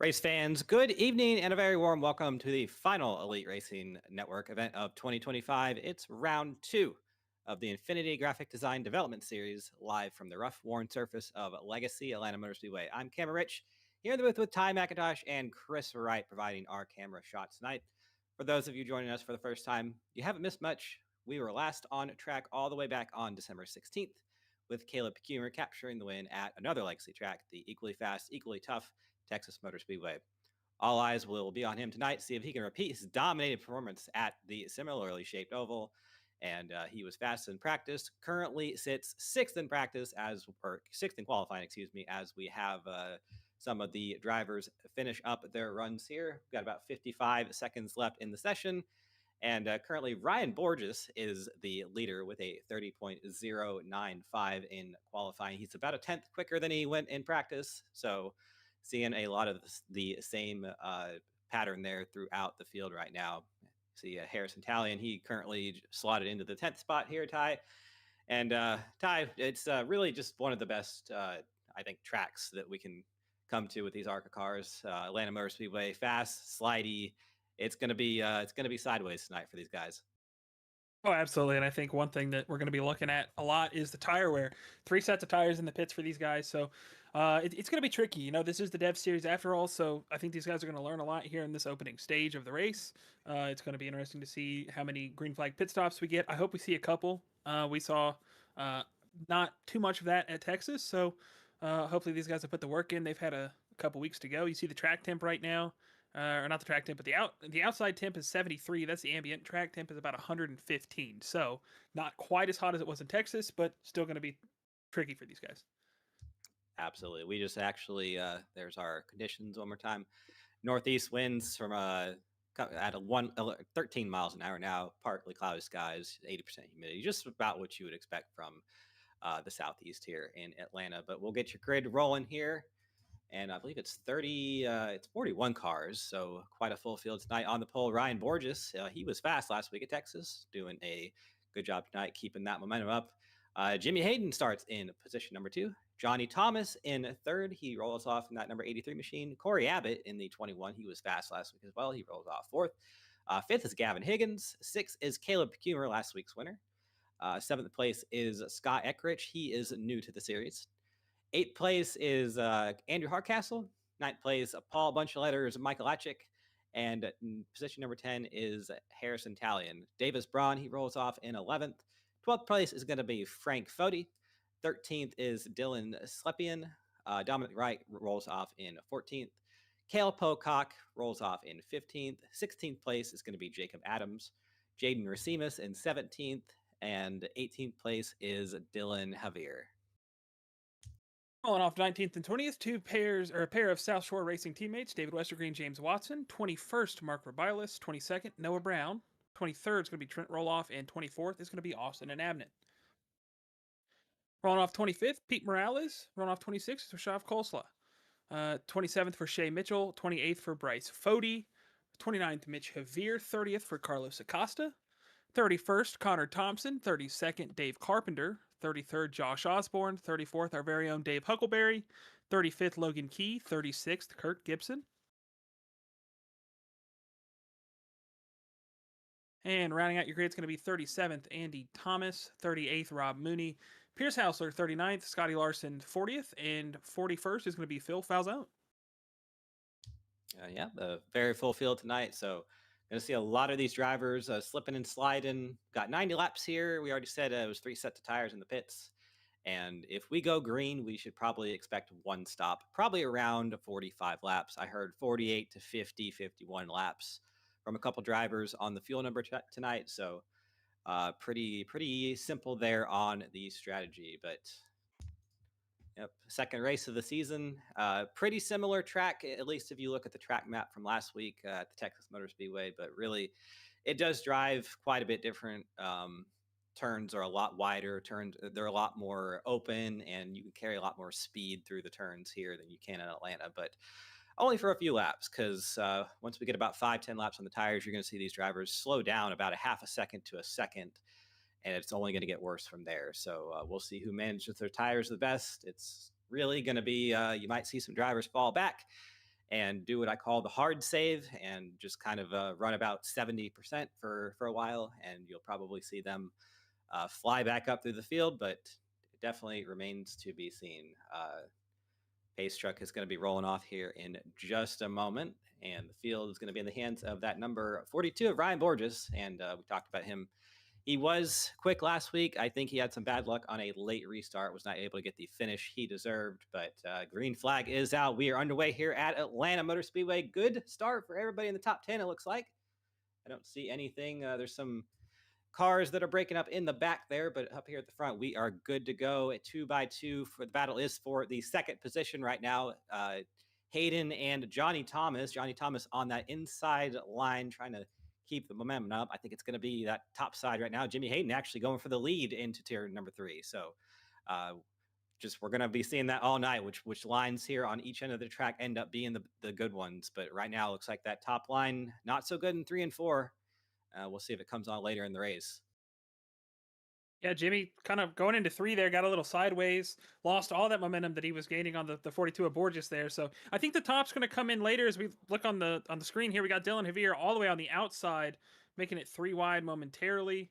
Race fans, good evening and a very warm welcome to the final Elite Racing Network event of 2025. It's round 2 of the Infinity Graphic Design Development Series, live from the rough-worn surface of Legacy Atlanta Motor Speedway. I'm Cameron Rich, here in the booth with Ty Mc Intosh and Chris Wright, providing our camera shots tonight. For those of you joining us for the first time, you haven't missed much. We were last on track all the way back on December 16th, with Caleb Pecumer capturing the win at another Legacy track, the equally fast, equally tough Texas Motor Speedway. All eyes will be on him tonight, see if he can repeat his dominating performance at the similarly shaped oval. And he was fast in practice. Currently sits 6th in practice or 6th in qualifying, as we have some of the drivers finish up their runs here. We've got about 55 seconds left in the session. And currently, Ryan Borges is the leader with a 30.095 in qualifying. He's about a 10th quicker than he went in practice. So seeing a lot of the same pattern there throughout the field right now. See Harrison Talion, he currently slotted into the 10th spot here, Ty. And Ty, it's really just one of the best, I think, tracks that we can come to with these ARCA cars. Atlanta Motor Speedway, fast, slidey. It's gonna be sideways tonight for these guys. Oh, absolutely. And I think one thing that we're going to be looking at a lot is the tire wear. 3 sets of tires in the pits for these guys. So it's going to be tricky. You know, this is the Dev Series after all. So I think these guys are going to learn a lot here in this opening stage of the race. It's going to be interesting to see how many green flag pit stops we get. I hope we see a couple. We saw not too much of that at Texas. So hopefully these guys have put the work in. They've had a couple weeks to go. You see the track temp right now. Or not the track temp, but the outside temp is 73. That's the ambient. Track temp is about 115. So not quite as hot as it was in Texas, but still going to be tricky for these guys. Absolutely. We just actually there's our conditions one more time. Northeast winds from at 13 miles an hour now, partly cloudy skies, 80% humidity, just about what you would expect from the southeast here in Atlanta. But we'll get your grid rolling here. And I believe it's 41 cars, so quite a full field tonight. On the pole, Ryan Borges, he was fast last week at Texas, doing a good job tonight, keeping that momentum up. Jimmy Hayden starts in position number 2. Johnny Thomas in 3rd. He rolls off in that number 83 machine. Corey Abbott in the 21. He was fast last week as well. He rolls off 4th. 5th is Gavin Higgins. 6th is Caleb Pecumer, last week's winner. 7th place is Scott Eckrich. He is new to the series. 8th place is Andrew Hardcastle. 9th place, Paul Bunch of Letters, Michael Atchik. And position number 10 is Harrison Talion. Davis Braun, he rolls off in 11th. 12th place is going to be Frank Foti. 13th is Dylan Slepian. Dominic Wright rolls off in 14th. Cale Pocock rolls off in 15th. 16th place is going to be Jacob Adams. Jaden Racimus in 17th. And 18th place is Dylan Javier. Falling off 19th and 20th, a pair of South Shore Racing teammates, David Westergreen, James Watson. 21st, Mark Rabilis. 22nd, Noah Brown. 23rd is going to be Trent Roloff, and 24th is going to be Austin and Abnett. Rolling off 25th, Pete Morales. Rolling off 26th, Rashav Kolsla. 27th for Shea Mitchell. 28th for Bryce Foti. 29th, Mitch Javier. 30th for Carlos Acosta. 31st, Connor Thompson. 32nd, Dave Carpenter. 33rd, Josh Osborne. 34th, our very own Dave Huckleberry. 35th, Logan Key. 36th, Kurt Gibson. And rounding out your grade is going to be 37th, Andy Thomas. 38th, Rob Mooney. Pierce Hausler, 39th. Scotty Larson, 40th. And 41st is going to be Phil Falzout. Yeah, a very full field tonight. So going to see a lot of these drivers slipping and sliding. Got 90 laps here. We already said it was 3 sets of tires in the pits. And if we go green, we should probably expect one stop, probably around 45 laps. I heard 48 to 50, 51 laps from a couple drivers on the fuel number tonight. So pretty simple there on the strategy. But yep, second race of the season. Pretty similar track, at least if you look at the track map from last week at the Texas Motor Speedway. But really, it does drive quite a bit different. Turns are a lot wider. Turns, they're a lot more open, and you can carry a lot more speed through the turns here than you can in Atlanta. But only for a few laps, because once we get about 5-10 laps on the tires, you're going to see these drivers slow down about a half a second to a second, and it's only going to get worse from there. So we'll see who manages their tires the best. It's really going to be, you might see some drivers fall back and do what I call the hard save and just kind of run about 70% for a while, and you'll probably see them fly back up through the field, but it definitely remains to be seen. Pace truck is going to be rolling off here in just a moment, and the field is going to be in the hands of that number 42 of Ryan Borges, and we talked about him. He was quick last week. I think he had some bad luck on a late restart, was not able to get the finish he deserved, but green flag is out. We are underway here at Atlanta Motor Speedway. Good start for everybody in the top 10, it looks like. I don't see anything. There's some cars that are breaking up in the back there, but up here at the front, we are good to go at 2x2. For the battle is for the second position right now. Hayden and Johnny Thomas. Johnny Thomas on that inside line trying to keep the momentum up. I think it's going to be that top side right now. Jimmy Hayden actually going for the lead into tier number 3. So just we're going to be seeing that all night, which lines here on each end of the track end up being the good ones. But right now, it looks like that top line, not so good in 3 and 4. We'll see if it comes on later in the race. Yeah, Jimmy kind of going into 3 there, got a little sideways, lost all that momentum that he was gaining on the 42 of Borges there. So I think the top's going to come in later as we look on the screen here. We got Dylan Javier all the way on the outside, making it 3 wide momentarily.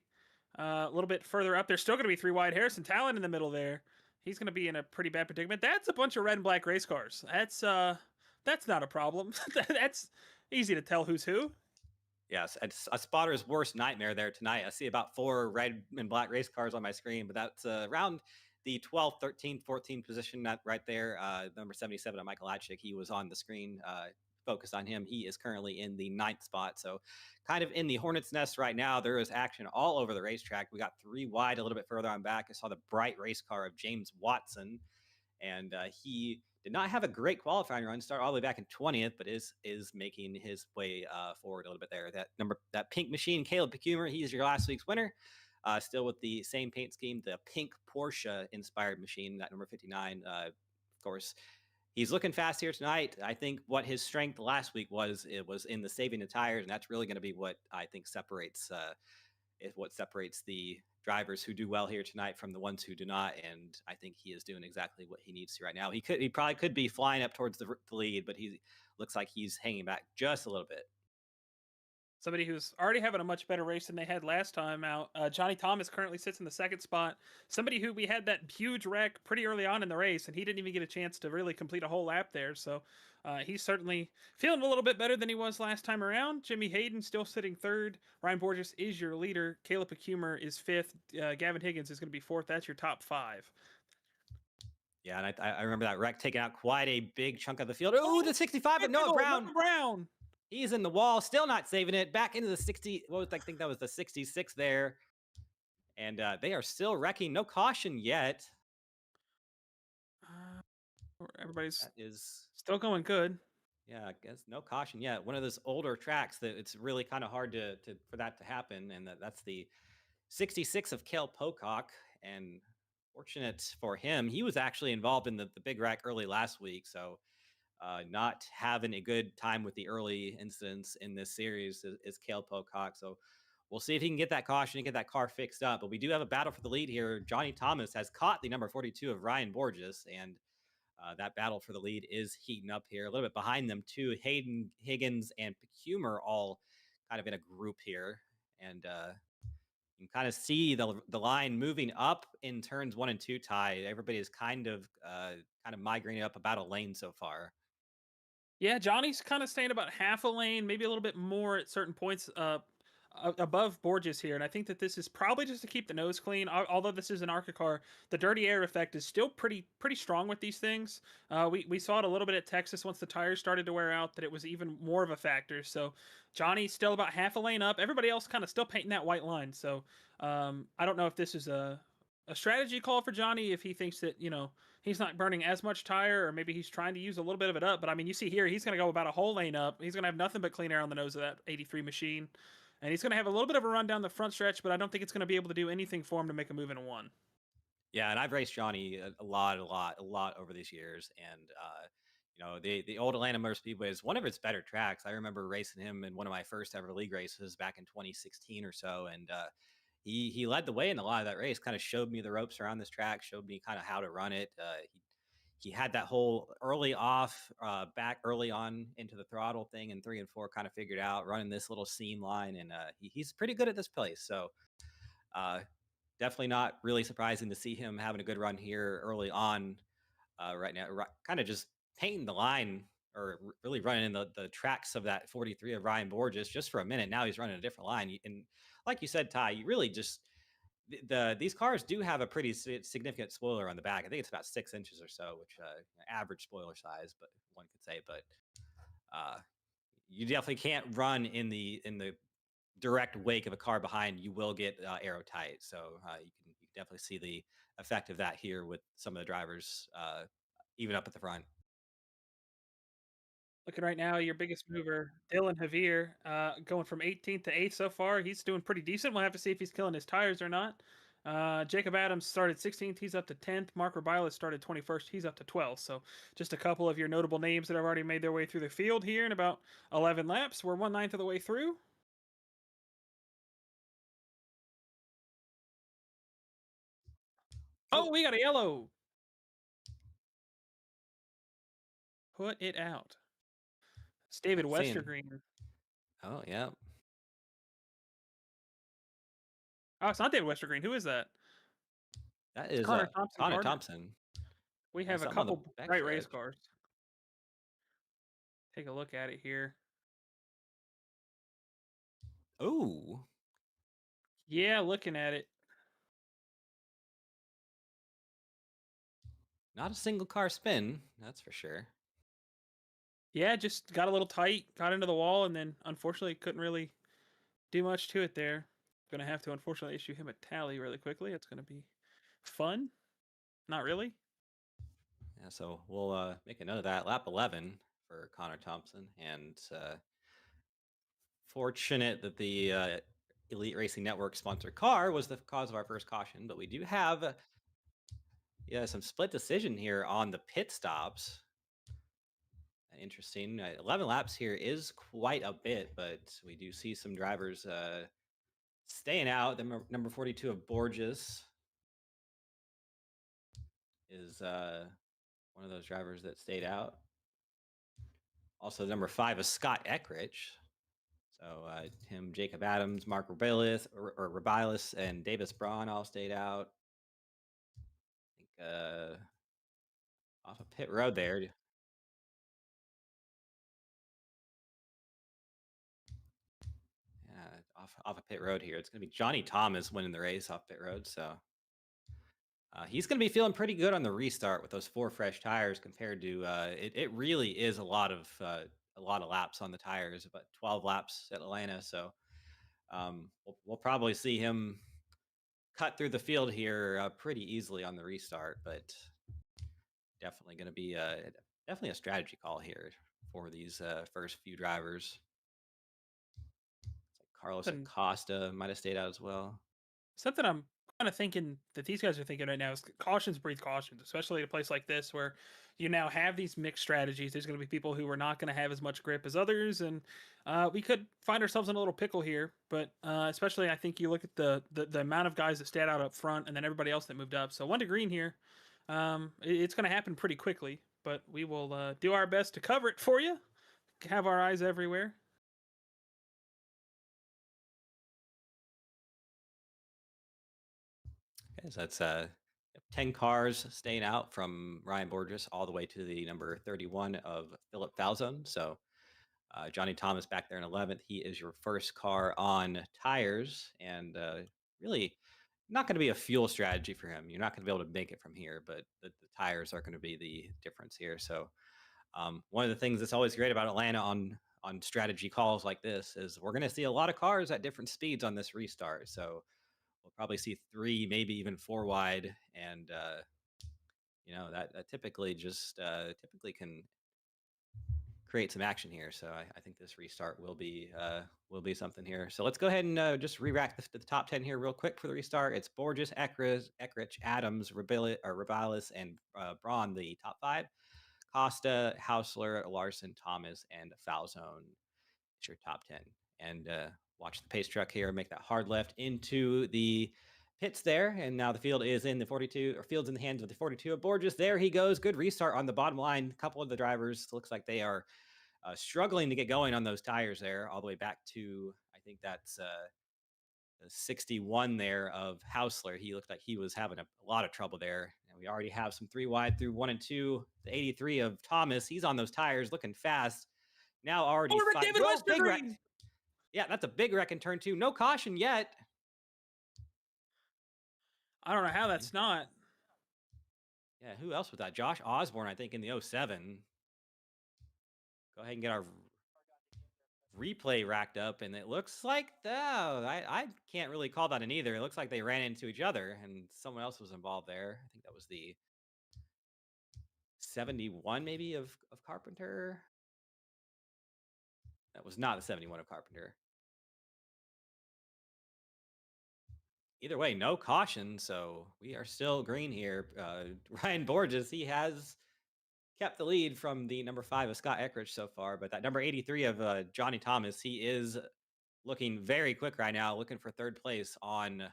A little bit further up, there's still going to be 3 wide. Harrison Talon in the middle there. He's going to be in a pretty bad predicament. That's a bunch of red and black race cars. That's not a problem. That's easy to tell who's who. Yes, it's a spotter's worst nightmare there tonight. I see about 4 red and black race cars on my screen, but that's around the 12th, 13th, 14th position right there. Number 77 of Michael Latchik, he was on the screen. Focused on him. He is currently in the 9th spot. So kind of in the hornet's nest right now. There is action all over the racetrack. We got 3 wide a little bit further on back. I saw the bright race car of James Watson, and he did not have a great qualifying run. Start all the way back in 20th, but is making his way forward a little bit there. That pink machine, Caleb Pecumer, he's your last week's winner. Still with the same paint scheme, the pink Porsche inspired machine, that number 59. Of course, he's looking fast here tonight. I think what his strength last week was in the saving the tires, and that's really going to be what I think separates the drivers who do well here tonight from the ones who do not. And I think he is doing exactly what he needs to right now. He probably could be flying up towards the lead, but he looks like he's hanging back just a little bit. Somebody who's already having a much better race than they had last time out. Johnny Thomas currently sits in the 2nd spot. Somebody who we had that huge wreck pretty early on in the race, and he didn't even get a chance to really complete a whole lap there. So he's certainly feeling a little bit better than he was last time around. Jimmy Hayden still sitting 3rd. Ryan Borges is your leader. Caleb Pecumer is 5th. Gavin Higgins is going to be 4th. That's your top 5. Yeah, and I remember that wreck taking out quite a big chunk of the field. Oh, the 65 of Noah Brown. He's in the wall, still not saving it. Back into the 60. I think that was the 66 there. And they are still wrecking. No caution yet. Everybody's still going good. Yeah, I guess no caution yet. One of those older tracks that it's really kind of hard for that to happen. And that's the 66 of Cale Pocock. And fortunate for him, he was actually involved in the big wreck early last week. So not having a good time with the early incidents in this series is Cale Pocock. So we'll see if he can get that caution and get that car fixed up. But we do have a battle for the lead here. Johnny Thomas has caught the number 42 of Ryan Borges, and that battle for the lead is heating up here. A little bit behind them, too. Hayden Higgins and Pecumer all kind of in a group here. And you can kind of see the line moving up in turns 1 and 2. Ty, everybody is kind of migrating up about a lane so far. Yeah, Johnny's kind of staying about half a lane, maybe a little bit more at certain points above Borges here. And I think that this is probably just to keep the nose clean. Although this is an ARCA car, the dirty air effect is still pretty strong with these things. We saw it a little bit at Texas once the tires started to wear out, that it was even more of a factor. So Johnny's still about half a lane up. Everybody else kind of still painting that white line. So I don't know if this is a strategy call for Johnny, if he thinks that, he's not burning as much tire, or maybe he's trying to use a little bit of it up. But I mean, you see here, he's going to go about a whole lane up. He's going to have nothing but clean air on the nose of that 83 machine. And he's going to have a little bit of a run down the front stretch, but I don't think it's going to be able to do anything for him to make a move in a one. Yeah, and I've raced Johnny a lot over these years, and the old Atlanta Motor Speedway is one of its better tracks. I remember racing him in one of my first ever league races back in 2016 or so, and he led the way in a lot of that race. Kind of showed me the ropes around this track, showed me kind of how to run it. He had that whole early off, back early on into the throttle thing in 3 and 4 kind of figured out, running this little seam line, and he's pretty good at this place. So definitely not really surprising to see him having a good run here early on right now, kind of just painting the line, or really running in the tracks of that 43 of Ryan Borges just for a minute. Now he's running a different line. And like you said, Ty, you really just, these cars do have a pretty significant spoiler on the back. I think it's about 6 inches or so, which average spoiler size, but one could say. But you definitely can't run in the direct wake of a car behind. You will get aero tight. So you can definitely see the effect of that here with some of the drivers, even up at the front. Looking right now, your biggest mover, Dylan Javier, going from 18th to 8th so far. He's doing pretty decent. We'll have to see if he's killing his tires or not. Jacob Adams started 16th. He's up to 10th. Mark Rubiles started 21st. He's up to 12th. So just a couple of your notable names that have already made their way through the field here in about 11 laps. We're 1/9 of the way through. Oh, we got a yellow. Put it out. It's David Westergreen. Oh, yeah. Oh, it's not David Westergreen. Who is that? That is Connor Thompson. Connor Thompson. We have a couple bright race cars. Take a look at it here. Oh. Yeah, looking at it. Not a single car spin, that's for sure. Yeah, just got a little tight, got into the wall, and then unfortunately couldn't really do much to it there. Gonna have to unfortunately issue him a tally really quickly. It's gonna be fun. Not really. Yeah, so we'll make a note of that. Lap 11 for Connor Thompson, and fortunate that the Elite Racing Network sponsored car was the cause of our first caution, but we do have some split decision here on the pit stops. Interesting. 11 laps here is quite a bit, but we do see some drivers staying out. The number 42 of Borges is one of those drivers that stayed out. Also, number 5 is Scott Eckrich. So him, Jacob Adams, Mark Rubiles, and Davis Braun all stayed out. I think off a pit road there. Yeah, off a pit road here. It's going to be Johnny Thomas winning the race off pit road. So he's going to be feeling pretty good on the restart with those 4 fresh tires compared to it really is a lot of laps on the tires, about 12 laps at Atlanta. So we'll probably see him cut through the field here pretty easily on the restart, but definitely going to be definitely a strategy call here for these first few drivers. Carlos Acosta might have stayed out as well. Something I'm kind of thinking that these guys are thinking right now is cautions breed cautions, especially at a place like this where you now have these mixed strategies. There's going to be people who are not going to have as much grip as others, and we could find ourselves in a little pickle here. But especially, I think you look at the amount of guys that stayed out up front, and then everybody else that moved up. So 1 to green here, it's going to happen pretty quickly. But we will do our best to cover it for you. Have our eyes everywhere. Okay, so that's 10 cars staying out from Ryan Borges all the way to the number 31 of Philip Falzone. So Johnny Thomas back there in 11th. He is your first car on tires, and really not going to be a fuel strategy for him. You're not going to be able to make it from here, but the tires are going to be the difference here. So one of the things that's always great about Atlanta on strategy calls like this is we're going to see a lot of cars at different speeds on this restart. So we'll probably see 3, maybe even 4 wide, and that typically typically can create some action here. So I think this restart will be something here. So let's go ahead and just re-rack the top 10 here real quick for the restart. It's Borges, Eckrich, Adams, Rabalis, and Braun, the top 5. Costa, Hausler, Larson, Thomas, and Falzone. It's your top 10. And watch the pace truck here make that hard left into the pits there. And now the field is in the 42, or field's in the hands of the 42 of Borges. There he goes. Good restart on the bottom line. A couple of the drivers looks like they are struggling to get going on those tires there, all the way back to, I think that's 61 there of Hausler. He looked like he was having a lot of trouble there. And we already have some 3 wide through 1 and 2. The 83 of Thomas, he's on those tires looking fast. Now already David Westergreen. Yeah, that's a big wreck in turn 2. No caution yet. I don't know how that's not. Yeah, who else was that? Josh Osborne, I think, in the 07. Go ahead and get our replay racked up, and it looks like I can't really call that an either. It looks like they ran into each other, and someone else was involved there. I think that was the 71 maybe of Carpenter. That was not the 71 of Carpenter. Either way, no caution, so we are still green here. Ryan Borges, he has kept the lead from the number 5 of Scott Eckrich so far, but that number 83 of Johnny Thomas, he is looking very quick right now, looking for 3rd place on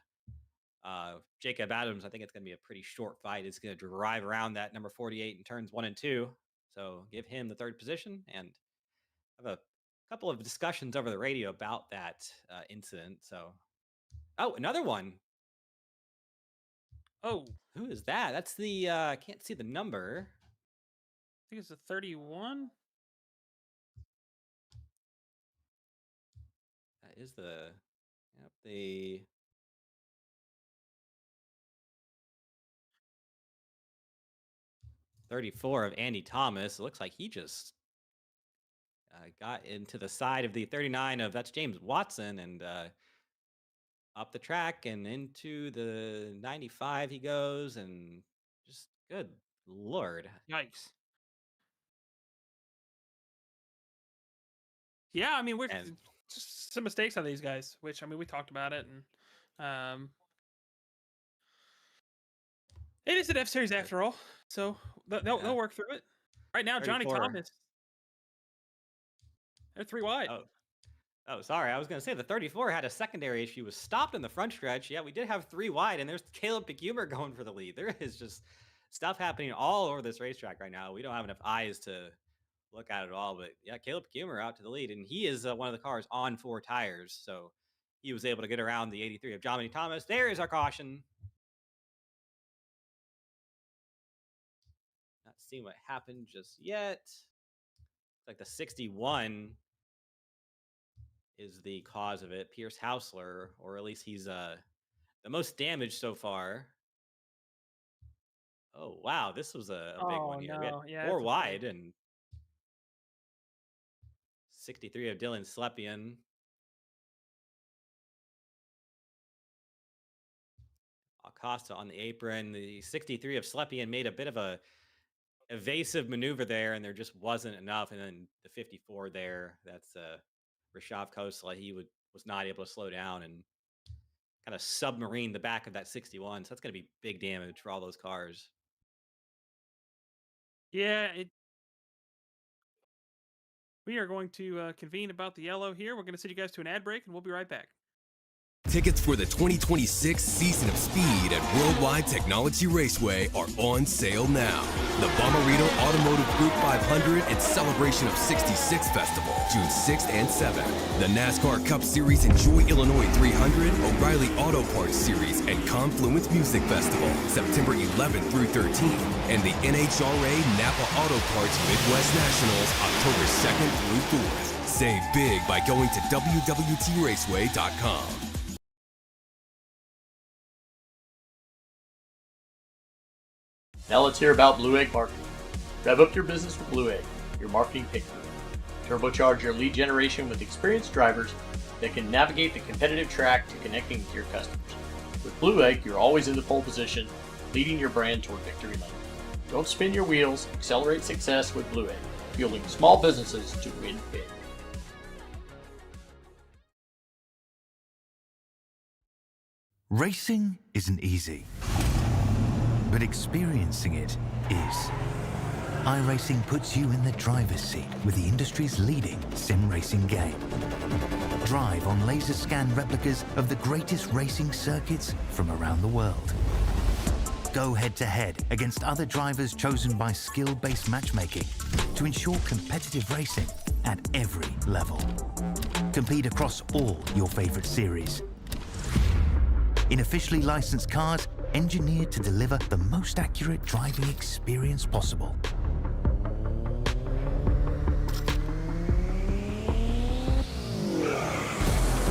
Jacob Adams. I think it's going to be a pretty short fight. It's going to drive around that number 48 in turns 1 and 2. So give him the 3rd position, and have a couple of discussions over the radio about that incident. So, another one. Oh, who is that? That's the I can't see the number. I think it's a 31. That is the 34 of Andy Thomas. It looks like he just got into the side of the 39 of that's James Watson, and up the track and into the 95 he goes, and just good Lord. Yikes. Yeah, I mean, we're just some mistakes on these guys, which, I mean, we talked about it, and it is an F series after all, so they'll work through it. Right now, 34. Johnny Thomas, they're 3 wide. Oh, sorry. I was going to say the 34 had a secondary issue, was stopped in the front stretch. Yeah, we did have 3 wide, and there's Caleb Pecumer going for the lead. There is just stuff happening all over this racetrack right now. We don't have enough eyes to look at it all, but yeah, Caleb Pecumer out to the lead, and he is one of the cars on 4 tires, so he was able to get around the 83 of Johnny Thomas. There is our caution. Not seeing what happened just yet. Looks like the 61 is the cause of it. Pierce Hausler, or at least he's the most damaged so far. Oh, wow. This was a big one here. No. We had 4 wide, and 63 of Dylan Slepian. Acosta on the apron. The 63 of Slepian made a bit of a evasive maneuver there, and there just wasn't enough. And then the 54 there, that's Rishav Khosla. He was not able to slow down and kind of submarine the back of that 61. So that's going to be big damage for all those cars. Yeah, we are going to convene about the yellow here. We're going to send you guys to an ad break, and we'll be right back. Tickets for the 2026 Season of Speed at Worldwide Technology Raceway are on sale now. The Bommarito Automotive Group 500 and Celebration of 66 Festival, June 6th and 7th. The NASCAR Cup Series Enjoy Illinois 300, O'Reilly Auto Parts Series, and Confluence Music Festival, September 11th through 13th. And the NHRA Napa Auto Parts Midwest Nationals, October 2nd through 4th. Save big by going to WWTRaceway.com. Now let's hear about Blue Egg Marketing. Rev up your business with Blue Egg, your marketing pick group. Turbocharge your lead generation with experienced drivers that can navigate the competitive track to connecting with your customers. With Blue Egg, you're always in the pole position, leading your brand toward victory lane. Don't spin your wheels, accelerate success with Blue Egg, fueling small businesses to win big. Racing isn't easy, but experiencing it is. iRacing puts you in the driver's seat with the industry's leading sim racing game. Drive on laser scan replicas of the greatest racing circuits from around the world. Go head to head against other drivers chosen by skill-based matchmaking to ensure competitive racing at every level. Compete across all your favorite series. In officially licensed cars, engineered to deliver the most accurate driving experience possible.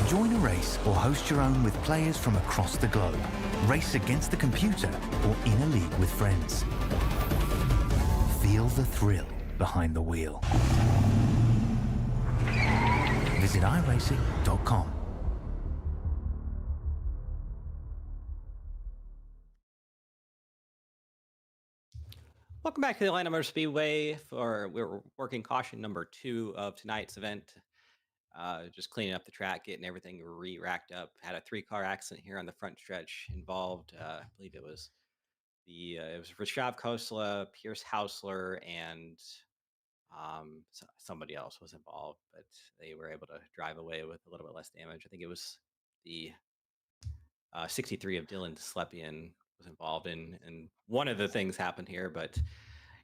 Join a race or host your own with players from across the globe. Race against the computer or in a league with friends. Feel the thrill behind the wheel. Visit iRacing.com. Welcome back to the Atlanta Motor Speedway. We're working caution number 2 of tonight's event. Just cleaning up the track, getting everything re-racked up. Had a 3-car accident here on the front stretch involved. I believe it was Rashav Khosla, Pierce Hausler, and somebody else was involved, but they were able to drive away with a little bit less damage. I think it was the 63 of Dylan Slepian was involved in, and one of the things happened here, but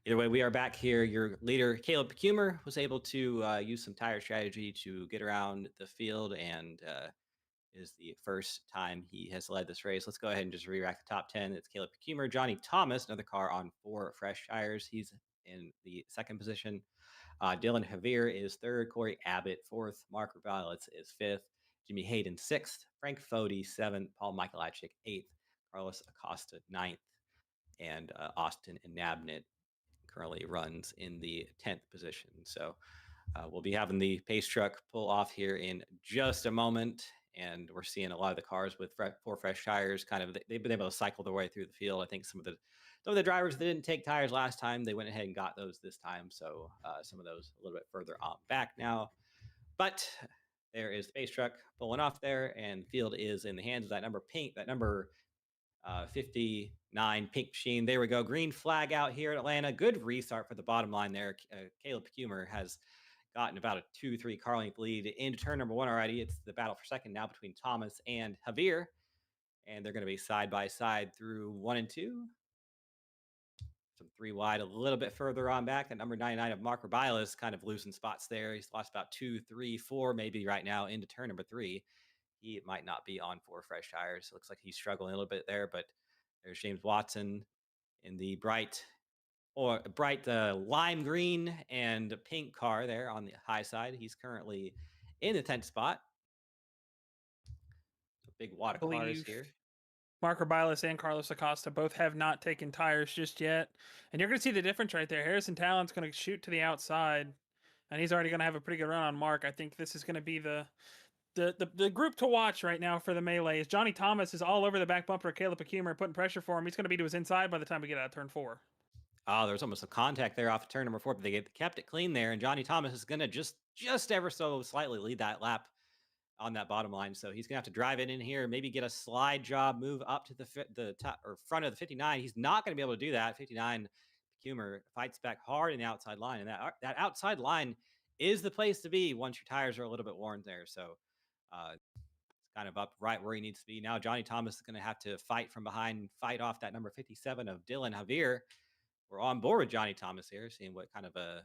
either way, we are back here. Your leader, Caleb Kumer, was able to use some tire strategy to get around the field, and is the first time he has led this race. Let's go ahead and just re-rack the top 10. It's Caleb Kumer, Johnny Thomas, another car on 4 fresh tires. He's in the second position. Dylan Javier is third. Corey Abbott, fourth. Mark Rebellis is fifth. Jimmy Hayden, sixth. Frank Fody, seventh. Paul Michaelachik, eighth. Carlos Acosta, ninth. And Austin Nabnett currently runs in the 10th position. So we'll be having the pace truck pull off here in just a moment. And we're seeing a lot of the cars with 4 fresh tires. They've been able to cycle their way through the field. I think some of the drivers that didn't take tires last time, they went ahead and got those this time. So some of those a little bit further on back now. But there is the pace truck pulling off there, and the field is in the hands of that number 59 Pink Machine. There we go. Green flag out here in Atlanta. Good restart for the bottom line there. Caleb Kumer has gotten about a 2-3 car length lead into turn number 1 already. It's the battle for second now between Thomas and Javier, and they're going to be side by side through 1 and 2. Some 3 wide, a little bit further on back. And number 99 of Mark Rebellis kind of losing spots there. He's lost about 2, 3, 4 maybe right now into turn number 3. He might not be on 4 fresh tires. So it looks like he's struggling a little bit there, but there's James Watson in the bright lime green and pink car there on the high side. He's currently in the 10th spot. Big wad of cars here. Mark Rebellis and Carlos Acosta both have not taken tires just yet. And you're going to see the difference right there. Harrison Talon's going to shoot to the outside, and he's already going to have a pretty good run on Mark. I think this is going to be the group to watch right now for the melee. Is Johnny Thomas is all over the back bumper of Caleb Kumer, putting pressure for him. He's going to be to his inside by the time we get out of turn 4. Oh, there's almost a contact there off of turn number 4, but they kept it clean there, and Johnny Thomas is going to just ever so slightly lead that lap on that bottom line. So he's gonna have to drive it in here, maybe get a slide job, move up to the top or front of the 59. He's not gonna be able to do that. 59 Humer fights back hard in the outside line, and that outside line is the place to be once your tires are a little bit worn there. So it's kind of up right where he needs to be. Now Johnny Thomas is going to have to fight from behind, fight off that number 57 of Dylan Javier. We're on board with Johnny Thomas here, seeing what kind of a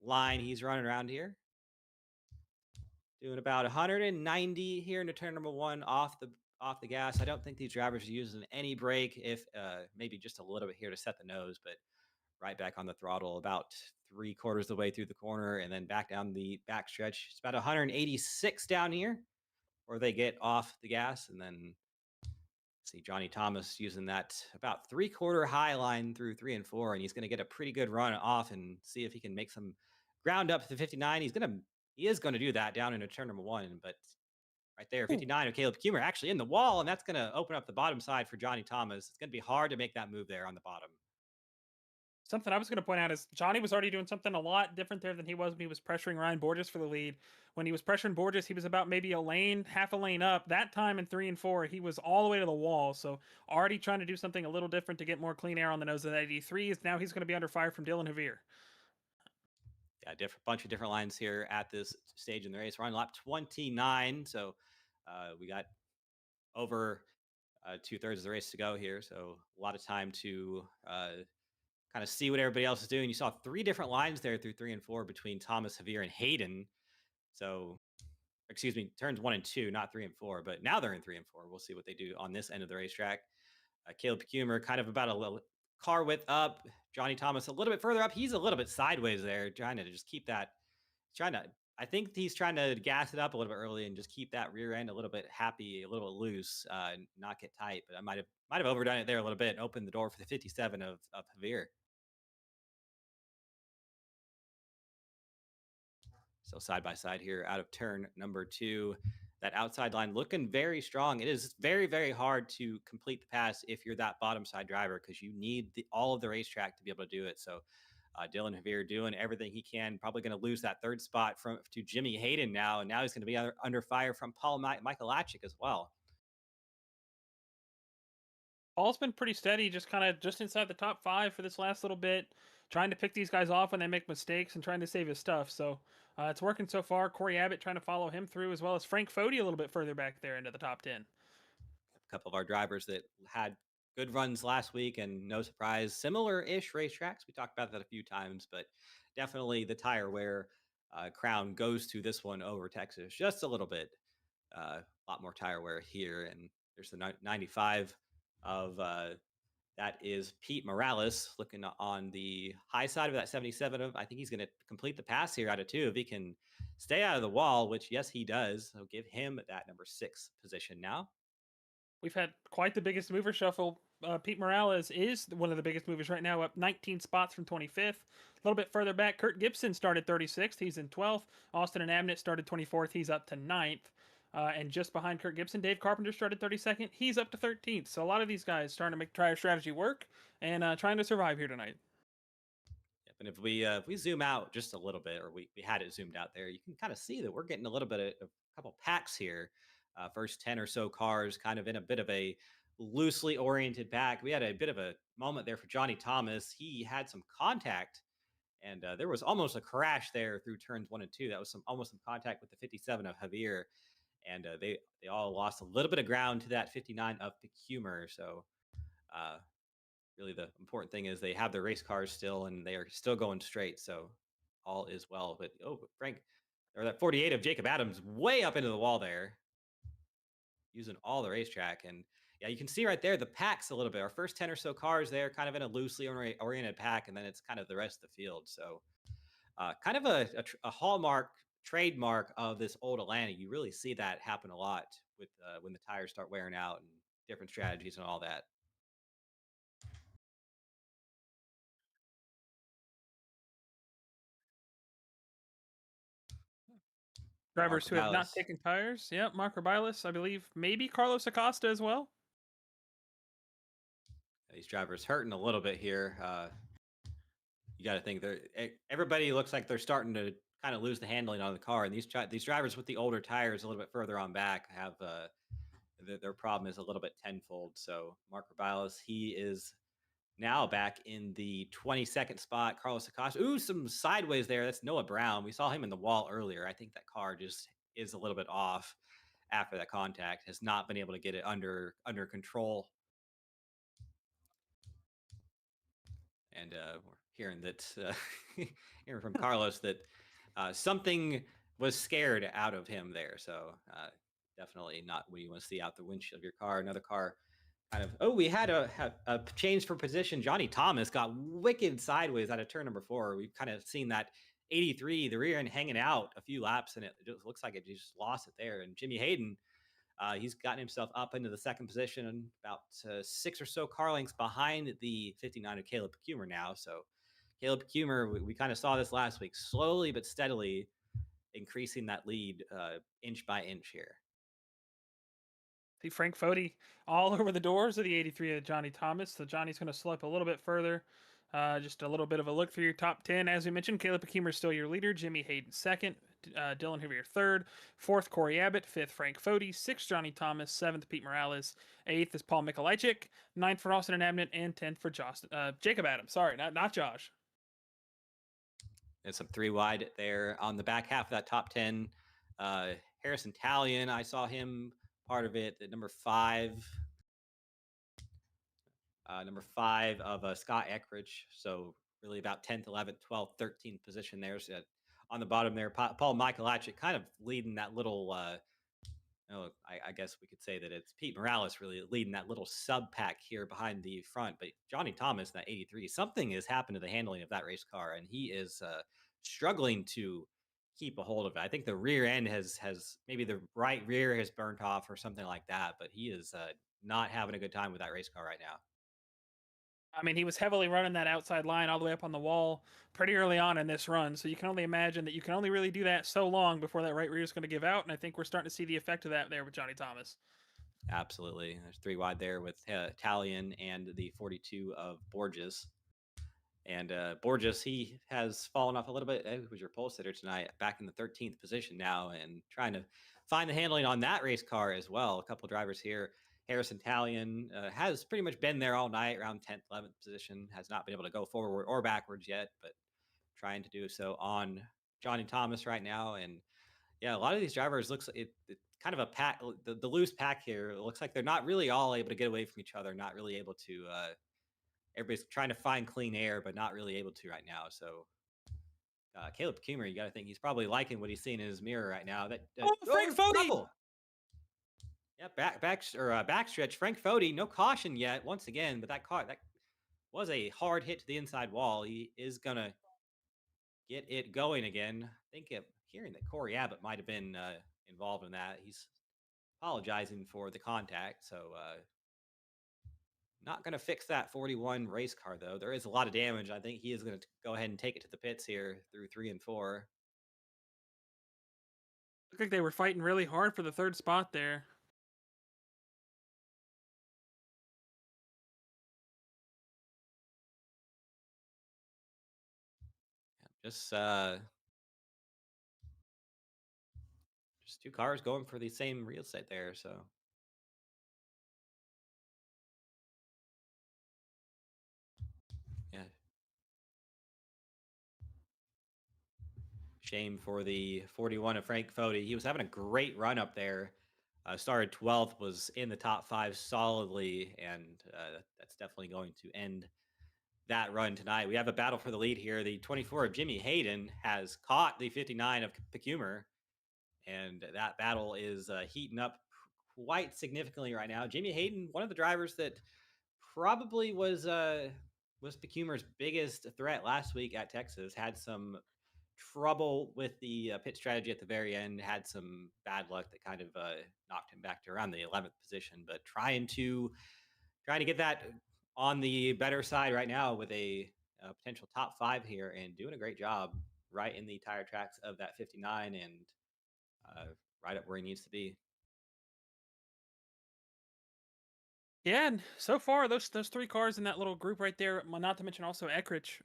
line he's running around here. Doing about 190 here into turn number 1 off the gas. I don't think these drivers are using any brake, if maybe just a little bit here to set the nose, but right back on the throttle about 3/4 of the way through the corner and then back down the back stretch. It's about 186 down here where they get off the gas, and then see Johnny Thomas using that about 3/4 high line through 3 and 4, and he's going to get a pretty good run off and see if he can make some ground up to 59. He is going to do that down into turn number 1, but right there, 59 of Caleb Humer actually in the wall, and that's going to open up the bottom side for Johnny Thomas. It's going to be hard to make that move there on the bottom. Something I was going to point out is Johnny was already doing something a lot different there than he was when he was pressuring Ryan Borges for the lead. When he was pressuring Borges, he was about maybe half a lane up. That time in 3 and 4, he was all the way to the wall. So already trying to do something a little different to get more clean air on the nose of that 83. Now he's going to be under fire from Dylan Javier. Yeah, bunch of different lines here at this stage in the race. We're on lap 29, so we got over 2/3 of the race to go here. So a lot of time to kind of see what everybody else is doing. You saw 3 different lines there through 3 and 4 between Thomas, Javier, and Hayden. So, excuse me, turns 1 and 2, not 3 and 4. But now they're in 3 and 4. We'll see what they do on this end of the racetrack. Caleb Humer kind of about a little car width up. Johnny Thomas a little bit further up. He's a little bit sideways there, trying to just keep that. I think he's trying to gas it up a little bit early and just keep that rear end a little bit happy, a little bit loose, not get tight. But I might have overdone it there a little bit and opened the door for the 57 of Javier. So side by side here out of turn number 2, that outside line looking very strong. It is very, very hard to complete the pass if you're that bottom side driver because you need all of the racetrack to be able to do it. So Dylan Javier doing everything he can, probably going to lose that 3rd spot to Jimmy Hayden now. And now he's going to be under fire from Paul Michalacik as well. Paul's been pretty steady, just inside the top 5 for this last little bit, trying to pick these guys off when they make mistakes and trying to save his stuff. So it's working so far. Corey Abbott trying to follow him through, as well as Frank Fody a little bit further back there into the top 10. A couple of our drivers that had good runs last week, and no surprise, similar-ish racetracks. We talked about that a few times, but definitely the tire wear crown goes to this one over Texas just a little bit. A lot more tire wear here, and there's the 95 of that is Pete Morales looking on the high side of that 77 of. I think he's going to complete the pass here out of 2 if he can stay out of the wall, which yes he does. So give him that number 6 position now. We've had quite the biggest mover shuffle. Pete Morales is one of the biggest movers right now, up 19 spots from 25th. A little bit further back, Kurt Gibson started 36th. He's in 12th. Austin and Abnett started 24th. He's up to 9th. And just behind Kurt Gibson, Dave Carpenter started 32nd. He's up to 13th. So a lot of these guys starting to try our strategy work and trying to survive here tonight. Yep, and if we zoom out just a little bit, or we had it zoomed out there, you can kind of see that we're getting a little bit of a couple packs here. First 10 or so cars kind of in a bit of a loosely oriented pack. We had a bit of a moment there for Johnny Thomas. He had some contact, and there was almost a crash there through turns 1 and 2. That was almost some contact with the 57 of Javier. And they all lost a little bit of ground to that 59 of Humer. So really the important thing is they have their race cars still, and they are still going straight. So all is well. But, Frank, or that 48 of Jacob Adams way up into the wall there, using all the racetrack. And, yeah, you can see right there the packs a little bit. Our first 10 or so cars there kind of in a loosely oriented pack, and then it's kind of the rest of the field. So kind of a hallmark, trademark of this old Atlanta. You really see that happen a lot with when the tires start wearing out and different strategies and all that. Drivers who have not taken tires. Yeah, Mark Rubilis, I believe, maybe Carlos Acosta as well. These drivers hurting a little bit here. You got to think everybody looks like they're starting to kind of lose the handling on the car. And these drivers with the older tires a little bit further on back have their problem is a little bit tenfold. So Mark Rubiales, he is now back in the 22nd spot. Carlos Acosta, ooh, some sideways there. That's Noah Brown. We saw him in the wall earlier. I think that car just is a little bit off after that contact. Has not been able to get it under control. And we're hearing that hearing from Carlos that something was scared out of him there. So definitely not what you want to see out the windshield of your car. Another car kind of, oh, we had a change for position. Johnny Thomas got wicked sideways out of turn number 4. We've kind of seen that 83, the rear end hanging out a few laps, and it just looks like it just lost it there. And Jimmy Hayden, he's gotten himself up into the 2nd position and about 6 or so car lengths behind the 59 of Caleb Kumer now. So Caleb Kumer, we kind of saw this last week, slowly but steadily increasing that lead inch by inch here. See Frank Foti all over the doors of the 83 of Johnny Thomas. So Johnny's going to slow up a little bit further. Just a little bit of a look through your top 10. As we mentioned, Caleb Kumer is still your leader. Jimmy Hayden 2nd. Dylan Hoover 3rd. 4th, Corey Abbott. 5th, Frank Foti. 6th, Johnny Thomas. 7th, Pete Morales. 8th is Paul Mikolajczyk. 9th for Austin and Abnett. And 10th for Jacob Adams. Sorry, not Josh. And some 3 wide there on the back half of that top 10. Harrison Talion, I saw him part of it. At number 5 of Scott Eckridge. So really about 10th, 11th, 12th, 13th position there. So on the bottom there, Paul Mikolajczyk kind of leading that little, I guess we could say that it's Pete Morales really leading that little sub pack here behind the front. But Johnny Thomas in that 83, something has happened to the handling of that race car, and he is struggling to keep a hold of it. I think the rear end has maybe the right rear has burnt off or something like that, but he is not having a good time with that race car right now. I mean, he was heavily running that outside line all the way up on the wall pretty early on in this run. So you can only imagine that you can only really do that so long before that right rear is going to give out. And I think we're starting to see the effect of that there with Johnny Thomas. Absolutely. There's 3 wide there with Talion and the 42 of Borges. And Borges, he has fallen off a little bit. He was your pole sitter tonight, back in the 13th position now, and trying to find the handling on that race car as well. A couple drivers here. Harrison Talion has pretty much been there all night, around 10th, 11th position. Has not been able to go forward or backwards yet, but trying to do so on Johnny Thomas right now. And yeah, a lot of these drivers looks it kind of a pack. The loose pack here, it looks like they're not really all able to get away from each other. Not really able to. Everybody's trying to find clean air, but not really able to right now. So Caleb Kumer, you got to think he's probably liking what he's seeing in his mirror right now. That Frank Foti. Yeah, backstretch. Frank Foti, no caution yet. Once again, but that was a hard hit to the inside wall. He is gonna get it going again. I think hearing that Corey Abbott might have been involved in that. He's apologizing for the contact, so not going to fix that 41 race car, though. There is a lot of damage. I think he is going to go ahead and take it to the pits here through 3 and 4. Looked like they were fighting really hard for the 3rd spot there. Just 2 cars going for the same real estate there, so. Yeah. Shame for the 41 of Frank Foti. He was having a great run up there. Started 12th, was in the top 5 solidly, and that's definitely going to end that run tonight. We have a battle for the lead here. The 24 of Jimmy Hayden has caught the 59 of Kumer, and that battle is heating up quite significantly right now. Jimmy Hayden, one of the drivers that probably was Kumer's biggest threat last week at Texas, had some trouble with the pit strategy at the very end, had some bad luck that kind of knocked him back to around the 11th position, but trying to get that on the better side right now with a potential top 5 here, and doing a great job right in the tire tracks of that 59 and right up where he needs to be. Yeah, and so far those three cars in that little group right there, not to mention also Eckrich,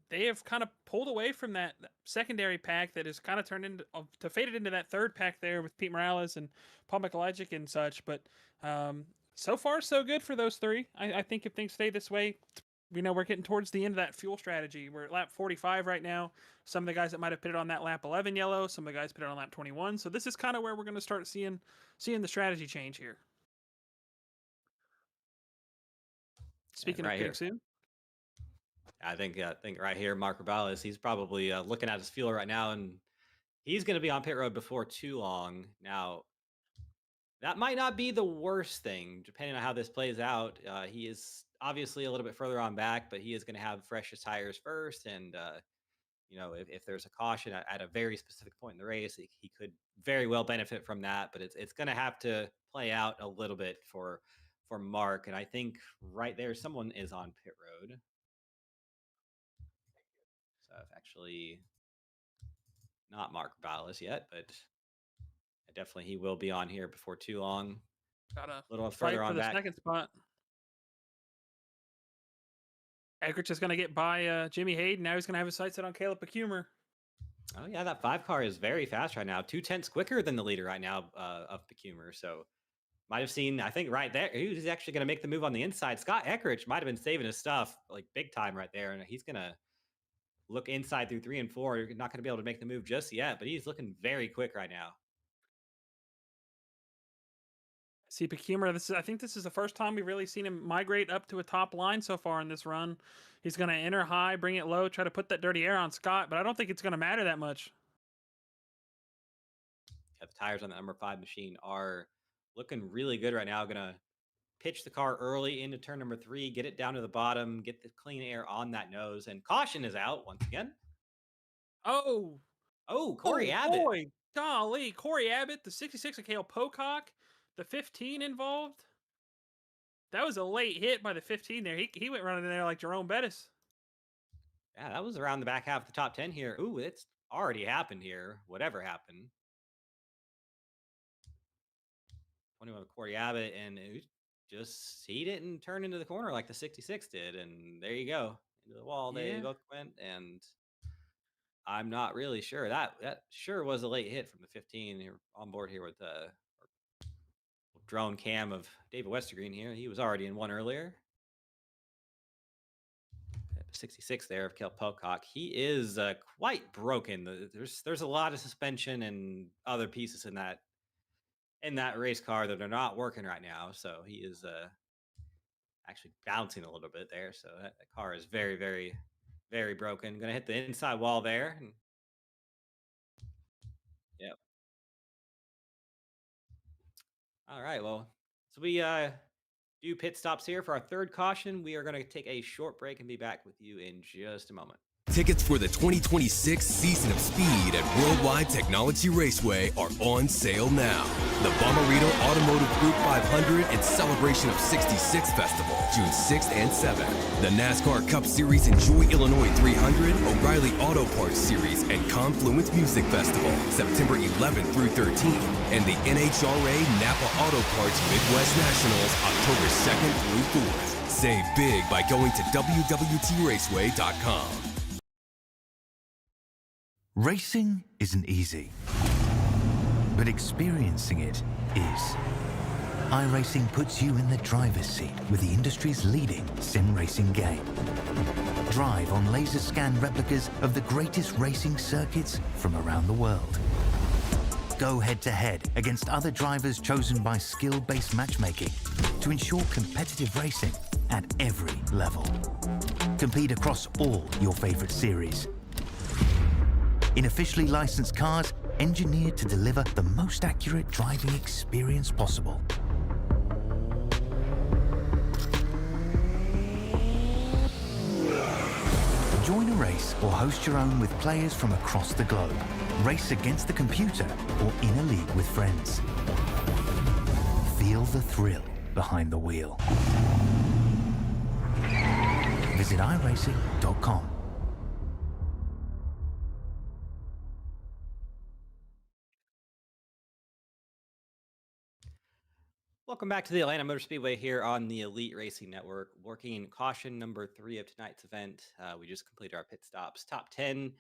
they have kind of pulled away from that secondary pack that has kind of turned into to faded into that third pack there with Pete Morales and Paul Michelagic and such. But um, so far so good for those three. I think if things stay this way, we're getting towards the end of that fuel strategy. We're at lap 45 right now. Some of the guys that might have put it on that lap 11 yellow, some of the guys put it on lap 21. So this is kind of where we're going to start seeing the strategy change here. And Speaking of right getting here, soon. I think right here, Mark Ribales, he's probably looking at his fuel right now, and he's going to be on pit road before too long. Now, that might not be the worst thing, depending on how this plays out. He is obviously a little bit further on back, but he is going to have freshest tires first. And, if there's a caution at a very specific point in the race, he could very well benefit from that. But it's going to have to play out a little bit for Mark. And I think right there, someone is on pit road. So actually not Mark Ballas yet, but definitely he will be on here before too long. Got a A little fight further for on the back. second spot. Eckert is going to get by Jimmy Hayden. Now he's going to have his sights set on Caleb Pacumer. Oh yeah, that 5 car is very fast right now. 2/10 quicker than the leader right now of Pacumer. So might have seen, I think right there, he was actually going to make the move on the inside. Scott Eckrich might have been saving his stuff like big time right there, and he's going to look inside through 3 and 4. You're not going to be able to make the move just yet, but he's looking very quick right now. See Pacumer, I think this is the first time we've really seen him migrate up to a top line so far in this run. He's going to enter high, bring it low, try to put that dirty air on Scott, but I don't think it's going to matter that much. Yeah, the tires on the number 5 machine are looking really good right now. Going to pitch the car early into turn number 3, get it down to the bottom, get the clean air on that nose, and caution is out once again. Oh, Corey Abbott. Boy, golly, Corey Abbott, the 66 of Cale Pocock, the 15 involved. That was a late hit by the 15 there. He went running in there like Jerome Bettis. Yeah, that was around the back half of the top 10 here. Ooh, it's already happened here. Whatever happened. 21 with Corey Abbott, and he didn't turn into the corner like the 66 did, and there you go. Into the wall they both went, and I'm not really sure. That sure was a late hit from the 15 here on board here with the drone cam of David Westergreen here. He was already in one earlier. 66 there of Kel Pocock. He is quite broken. There's a lot of suspension and other pieces in that race car that are not working right now. So he is actually bouncing a little bit there. So that car is very, very, very broken. Going to hit the inside wall there. And, yep. All right. Well, so we do pit stops here for our third caution. We are going to take a short break and be back with you in just a moment. Tickets for the 2026 season of Speed at Worldwide Technology Raceway are on sale now. The Bommarito Automotive Group 500 and Celebration of 66 Festival, June 6th and 7th. The NASCAR Cup Series Enjoy Illinois 300, O'Reilly Auto Parts Series, and Confluence Music Festival, September 11th through 13th. And the NHRA Napa Auto Parts Midwest Nationals, October 2nd through 4th. Save big by going to WWTRaceway.com. Racing isn't easy, but experiencing it is. iRacing puts you in the driver's seat with the industry's leading sim racing game. Drive on laser scan replicas of the greatest racing circuits from around the world. Go head-to-head against other drivers chosen by skill-based matchmaking to ensure competitive racing at every level. Compete across all your favorite series. In officially licensed cars, engineered to deliver the most accurate driving experience possible. Join a race or host your own with players from across the globe. Race against the computer or in a league with friends. Feel the thrill behind the wheel. Visit iRacing.com. Welcome back to the Atlanta Motor Speedway here on the Elite Racing Network. Working caution number 3 of tonight's event. We just completed our pit stops. Top 10,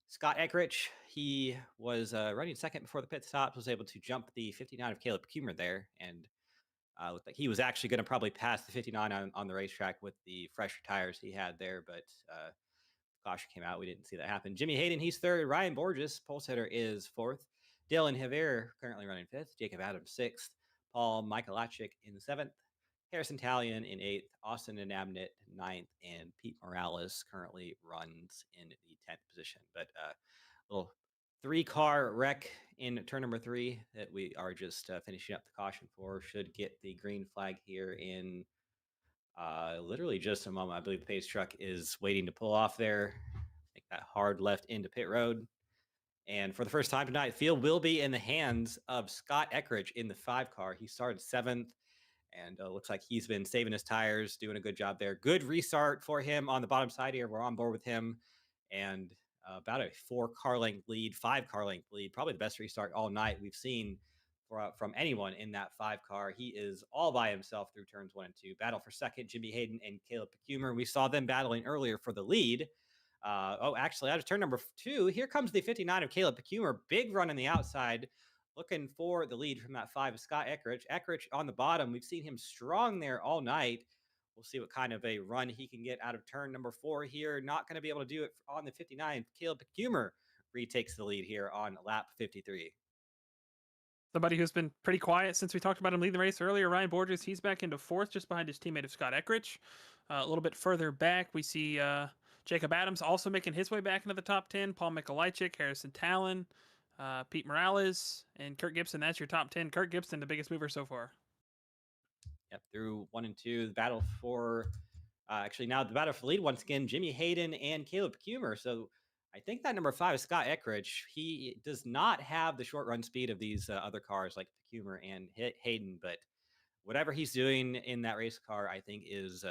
Scott Eckrich. He was running second before the pit stops, was able to jump the 59 of Caleb Kumer there, and looked like he was actually going to probably pass the 59 on the racetrack with the fresher tires he had there, but caution came out. We didn't see that happen. Jimmy Hayden, he's third. Ryan Borges, pole sitter, is fourth. Dylan Haver currently running fifth. Jacob Adams sixth. Paul Michalachik in seventh. Harrison Talion in eighth. Austin Anabnit ninth. And Pete Morales currently runs in the 10th position. But a little 3-car wreck in turn number 3 that we are just finishing up the caution for. Should get the green flag here in literally just a moment. I believe the pace truck is waiting to pull off there. Make that hard left into pit road. And for the first time tonight, field will be in the hands of Scott Eckrich in the 5-car. He started 7th, and looks like he's been saving his tires, doing a good job there. Good restart for him on the bottom side here. We're on board with him. And about a 4-car length lead, 5-car length lead. Probably the best restart all night we've seen from anyone in that 5-car. He is all by himself through turns 1 and 2. Battle for second, Jimmy Hayden and Caleb Kumer. We saw them battling earlier for the lead. Actually, out of turn number 2, here comes the 59 of Caleb Kumer. Big run on the outside, looking for the lead from that 5 of Scott Eckrich. Eckrich on the bottom. We've seen him strong there all night. We'll see what kind of a run he can get out of turn number 4 here. Not going to be able to do it on the 59. Caleb Kumer retakes the lead here on lap 53. Somebody who's been pretty quiet since we talked about him leading the race earlier, Ryan Borges, he's back into 4th, just behind his teammate of Scott Eckrich. A little bit further back, we see Jacob Adams also making his way back into the top 10. Paul Michalachik, Harrison Tallon, Pete Morales, and Kurt Gibson. That's your top 10. Kurt Gibson, the biggest mover so far. Yep, through 1 and 2, the battle for now the battle for lead once again, Jimmy Hayden and Caleb Kumer. So I think that number 5 is Scott Eckrich. He does not have the short run speed of these other cars like Kumer and Hayden, but whatever he's doing in that race car, I think is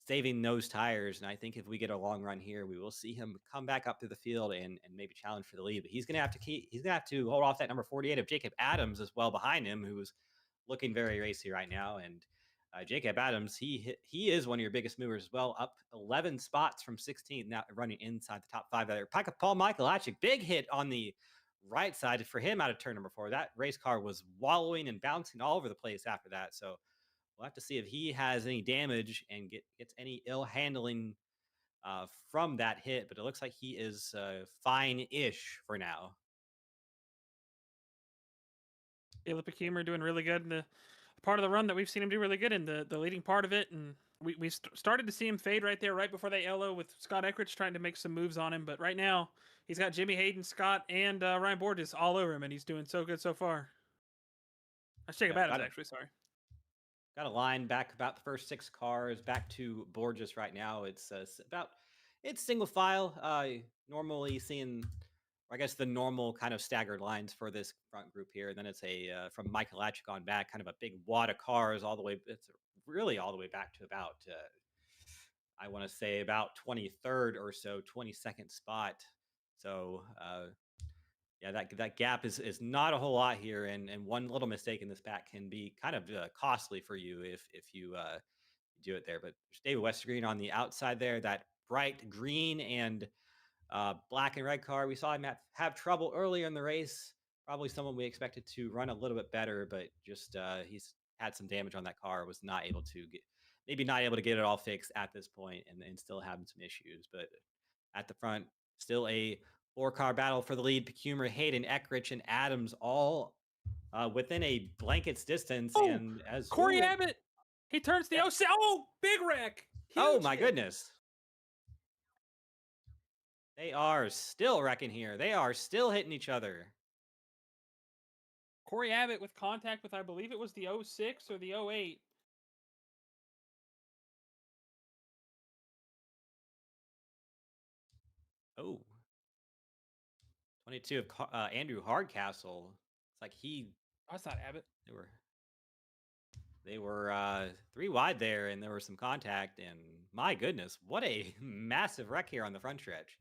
saving those tires. And I think if we get a long run here, we will see him come back up through the field and maybe challenge for the lead. But he's gonna have to hold off that number 48 of Jacob Adams as well behind him, who's looking very racy right now. And Jacob Adams, he is one of your biggest movers as well, up 11 spots from 16th, now running inside the top 5 there. Paul Michalachik, big hit on the right side for him out of turn number 4. That race car was wallowing and bouncing all over the place after that. So we'll have to see if he has any damage and gets any ill handling from that hit. But it looks like he is fine-ish for now. Caleb Kumer doing really good in the part of the run that we've seen him do really good in the leading part of it. And we started to see him fade right there, right before they yellow, with Scott Eckrich trying to make some moves on him. But right now, he's got Jimmy Hayden, Scott, and Ryan Borges all over him, and he's doing so good so far. That's Jacob Adams, actually, sorry. Got a line back about the first 6 cars back to Borges right now. It's single file. Normally seeing, I guess, the normal kind of staggered lines for this front group here. And then it's from Michalachik on back, kind of a big wad of cars all the way. It's really all the way back to about, I want to say about 23rd or so, 22nd spot. So, yeah, that gap is not a whole lot here, and one little mistake in this pack can be kind of costly for you if you do it there. But there's David Westergreen on the outside there, that bright green and black and red car. We saw him have trouble earlier in the race. Probably someone we expected to run a little bit better, but just he's had some damage on that car. Was not able to get it all fixed at this point, and still having some issues. But at the front, still a 4-car battle for the lead. Kumer, Hayden, Eckrich, and Adams all within a blanket's distance. Oh, and as Corey Abbott, he turns the big wreck. Oh my goodness. They are still wrecking here. They are still hitting each other. Corey Abbott with contact with, I believe it was the 06 or the 08. Oh. 22 of Andrew Hardcastle. It's like Oh, that's not Abbott. They were 3 wide there, and there was some contact. And my goodness, what a massive wreck here on the front stretch.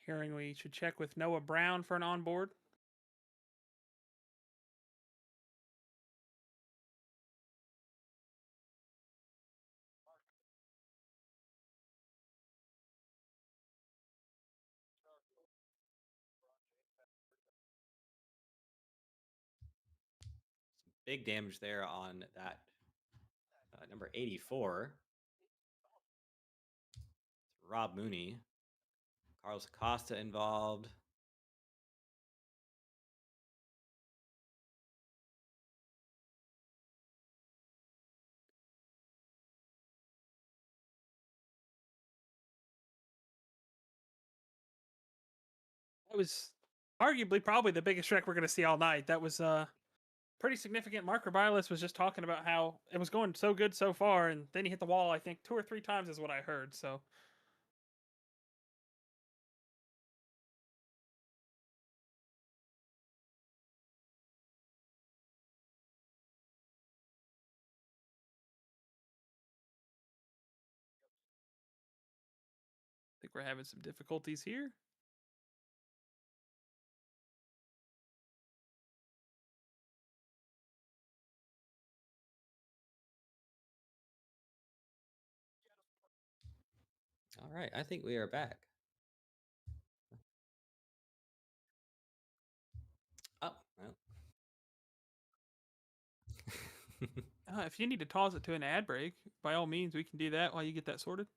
Hearing we should check with Noah Brown for an onboard. big damage there on that number 84. It's Rob Mooney. Carlos Acosta involved. That was arguably probably the biggest wreck we're going to see all night. That was pretty significant. Mark Rabiles was just talking about how it was going so good so far, and then he hit the wall, I think, 2 or 3 times is what I heard. So I think we're having some difficulties here. All right, I think we are back. Oh, well. If you need to toss it to an ad break, by all means, we can do that while you get that sorted.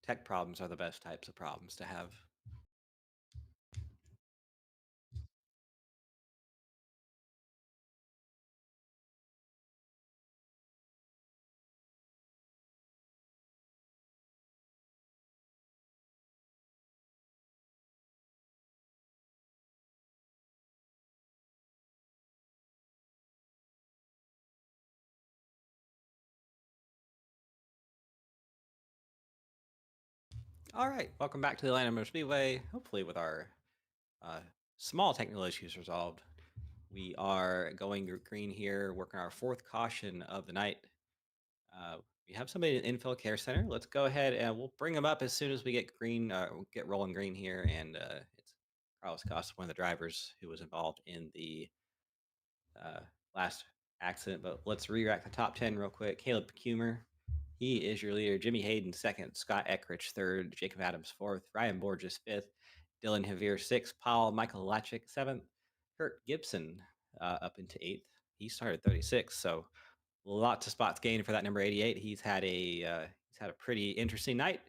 Tech problems are the best types of problems to have. All right, welcome back to the Atlanta Motor Speedway. Hopefully, with our small technical issues resolved, we are going green here, working our 4th caution of the night. We have somebody in the infill care center. Let's go ahead and we'll bring them up as soon as we get green, we'll get rolling green here. And it's Carlos Costa, one of the drivers who was involved in the last accident. But let's re-rack the top 10 real quick. Caleb Cumer, he is your leader. Jimmy Hayden, 2nd. Scott Eckrich, 3rd. Jacob Adams, 4th. Ryan Borges, 5th. Dylan Javier, 6th. Paul Michael Lachik, 7th. Kurt Gibson up into 8th. He started 36th, so lots of spots gained for that number 88. He's had a pretty interesting night.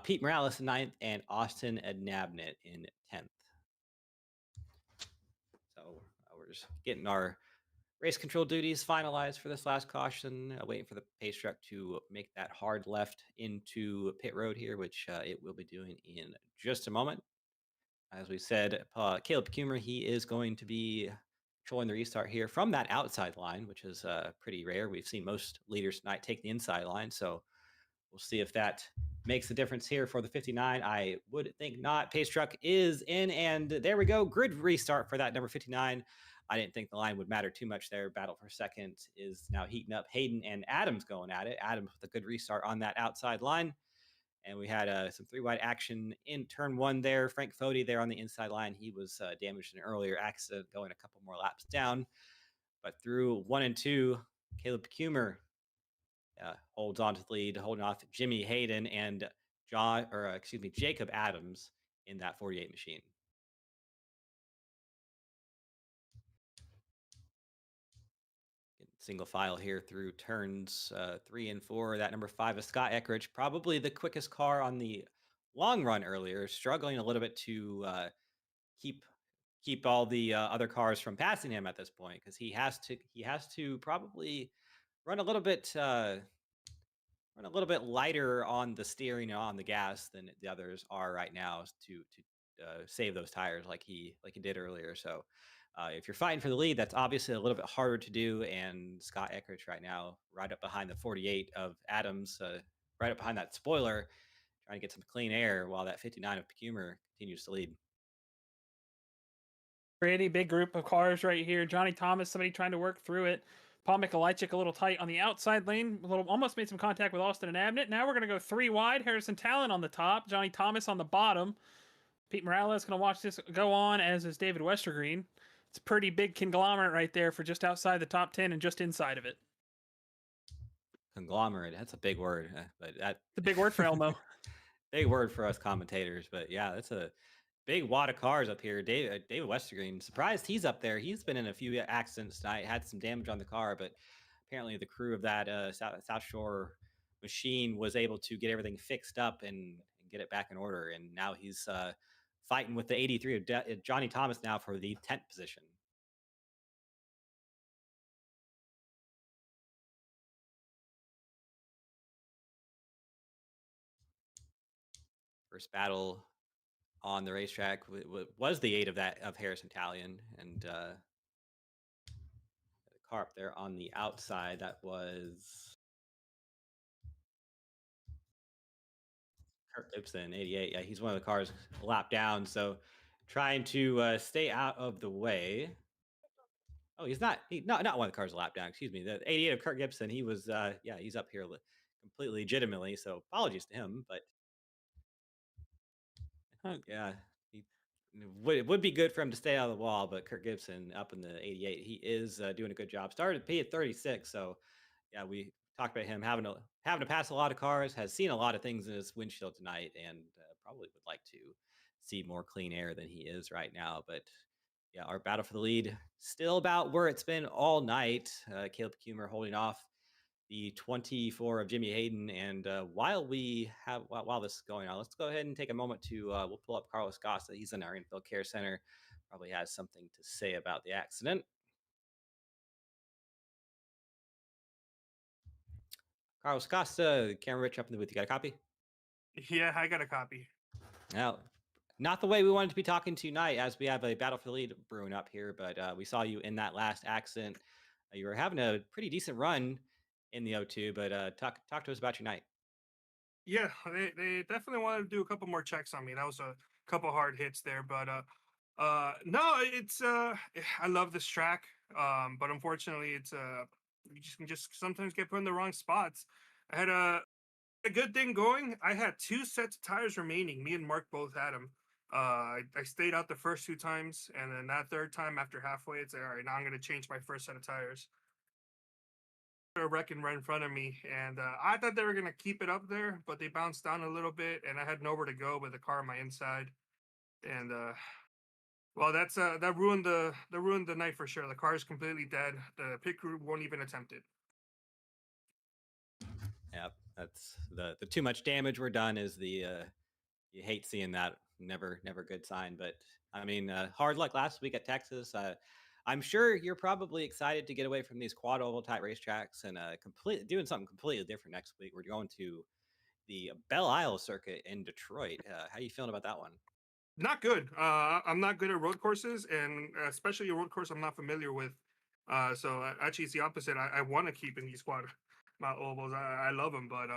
Pete Morales in 9th and Austin Adnabnett in 10th. So we're just getting our race control duties finalized for this last caution, waiting for the pace truck to make that hard left into pit road here, which it will be doing in just a moment. As we said, Caleb Cumer, he is going to be controlling the restart here from that outside line, which is pretty rare. We've seen most leaders tonight take the inside line, so we'll see if that makes a difference here for the 59. I would think not. Pace truck is in, and there we go. Grid restart for that number 59. I didn't think the line would matter too much there. Battle for second is now heating up. Hayden and Adams going at it. Adams with a good restart on that outside line. And we had some 3-wide action in turn 1 there. Frank Fody there on the inside line. He was damaged in an earlier accident, going a couple more laps down. But through 1 and 2, Caleb Cumer holds on to the lead, holding off Jimmy Hayden and Jacob Adams in that 48 machine. Single file here through turns 3 and 4. That number 5 is Scott Eckrich, probably the quickest car on the long run earlier, struggling a little bit to keep all the other cars from passing him at this point, because he has to probably run a little bit lighter on the steering and on the gas than the others are right now to save those tires like he did earlier. So if you're fighting for the lead, that's obviously a little bit harder to do. And Scott Eckrich right now, right up behind the 48 of Adams, right up behind that spoiler, trying to get some clean air while that 59 of Cumer continues to lead. Pretty big group of cars right here. Johnny Thomas, somebody trying to work through it. Paul Mikulicek a little tight on the outside lane. Almost made some contact with Austin and Abnett. Now we're going to go 3 wide. Harrison Talon on the top. Johnny Thomas on the bottom. Pete Morales going to watch this go on, as is David Westergreen. It's a pretty big conglomerate right there for just outside the top 10 and just inside of it. Conglomerate. That's a big word, but that's a big word for Elmo. Big word for us commentators, but yeah, that's a big wad of cars up here. David Westergreen, surprised he's up there. He's been in a few accidents tonight, had some damage on the car, but apparently the crew of that South Shore machine was able to get everything fixed up and get it back in order. And now he's fighting with the 83 of Johnny Thomas now for the 10th position. First battle on the racetrack was the 8 of Harrison Talion, and the car up there on the outside, that was Kirk Gibson, 88. Yeah, he's one of the cars a lap down, so trying to stay out of the way. Oh, he's not. Not one of the cars a lap down. Excuse me. The 88 of Kirk Gibson. He was. Yeah, he's up here completely legitimately. So apologies to him, but yeah, it would be good for him to stay out of the wall. But Kirk Gibson up in the 88, he is doing a good job. Started P at 36, so yeah, we talked about him having to pass a lot of cars, has seen a lot of things in his windshield tonight, and probably would like to see more clean air than he is right now. But yeah, our battle for the lead still about where it's been all night. Caleb Kumer holding off the 24 of Jimmy Hayden. And while this is going on, let's go ahead and take a moment to we'll pull up Carlos Costa. He's in our infield care center. Probably has something to say about the accident. Carlos Costa, camera Rich up in the booth. You got a copy? Yeah, I got a copy. Now, not the way we wanted to be talking tonight, as we have a battle for the lead brewing up here, but we saw you in that last accident. You were having a pretty decent run in the O2, but talk to us about your night. Yeah, they definitely wanted to do a couple more checks on me. That was a couple hard hits there, but no, it's I love this track, but unfortunately, it's you just sometimes get put in the wrong spots. I had a good thing going. I had 2 sets of tires remaining. Me and Mark both had them. I stayed out the first 2 times, and then that third time after halfway, it's like, all right, now I'm gonna change my first set of tires. Wrecking right in front of me, and I thought they were gonna keep it up there, but they bounced down a little bit, and I had nowhere to go with the car on my inside, and well, that ruined the night for sure. The car is completely dead. The pit crew won't even attempt it. Yeah, that's the too much damage we're done is the you hate seeing that. Never good sign. But I mean, hard luck last week at Texas. I'm sure you're probably excited to get away from these quad oval type racetracks and doing something completely different next week. We're going to the Belle Isle circuit in Detroit. How are you feeling about that one? Not good. I'm not good at road courses, and especially a road course I'm not familiar with. So actually, it's the opposite. I want to keep in these quad ovals. I love them, but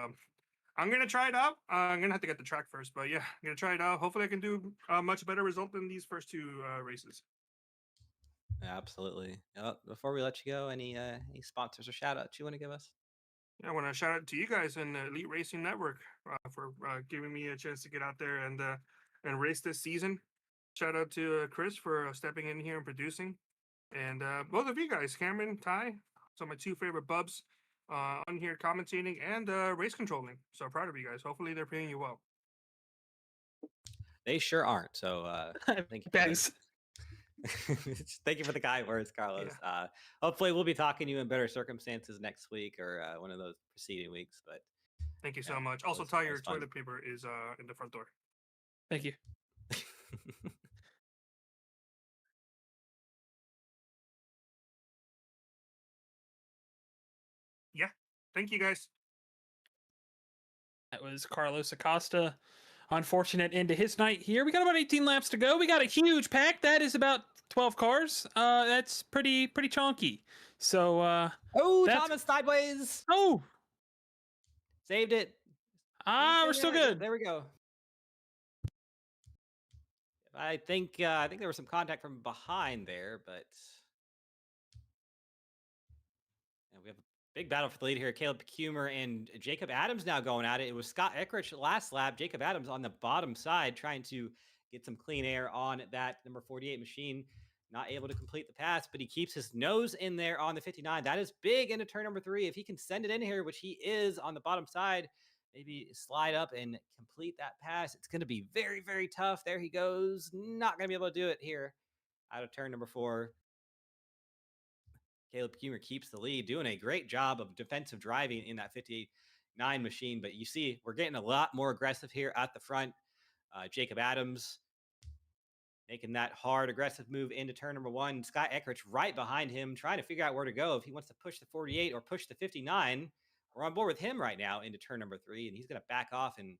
I'm gonna try it out. I'm gonna have to get the track first, but yeah, I'm gonna try it out. Hopefully, I can do a much better result than these first 2 races. Absolutely. Before we let you go, any sponsors or shout outs you want to give us? Yeah, I want to shout out to you guys and the Elite Racing Network for giving me a chance to get out there and race this season. Shout out to Chris for stepping in here and producing, and both of you guys, Cameron, Ty, some of my 2 favorite bubs on here commentating and race controlling. So proud of you guys. Hopefully, they're paying you well. They sure aren't. So thank you. Thanks. Thank you for the kind words, Carlos. Yeah. Hopefully we'll be talking to you in better circumstances next week or one of those preceding weeks. But thank you so much. Also, Ty, your toilet paper is in the front door. Thank you. Yeah. Thank you, guys. That was Carlos Acosta. Unfortunate end to his night here. We got about 18 laps to go. We got a huge pack. That is about 12 cars. That's pretty chunky. So Thomas sideways. Oh, saved it. We're still good. There we go. I think there was some contact from behind there, but yeah, we have a big battle for the lead here. Caleb Kumer and Jacob Adams now going at it. It was Scott Eckrich last lap. Jacob Adams on the bottom side trying to get some clean air on that number 48 machine. Not able to complete the pass, but he keeps his nose in there on the 59. That is big into turn number 3. If he can send it in here, which he is on the bottom side, maybe slide up and complete that pass. It's going to be very, very tough. There he goes. Not going to be able to do it here out of turn number 4. Caleb Kumer keeps the lead, doing a great job of defensive driving in that 59 machine. But you see, we're getting a lot more aggressive here at the front. Jacob Adams making that hard, aggressive move into turn number 1. Scott Eckrich right behind him, trying to figure out where to go. If he wants to push the 48 or push the 59, we're on board with him right now into turn number 3. And he's going to back off and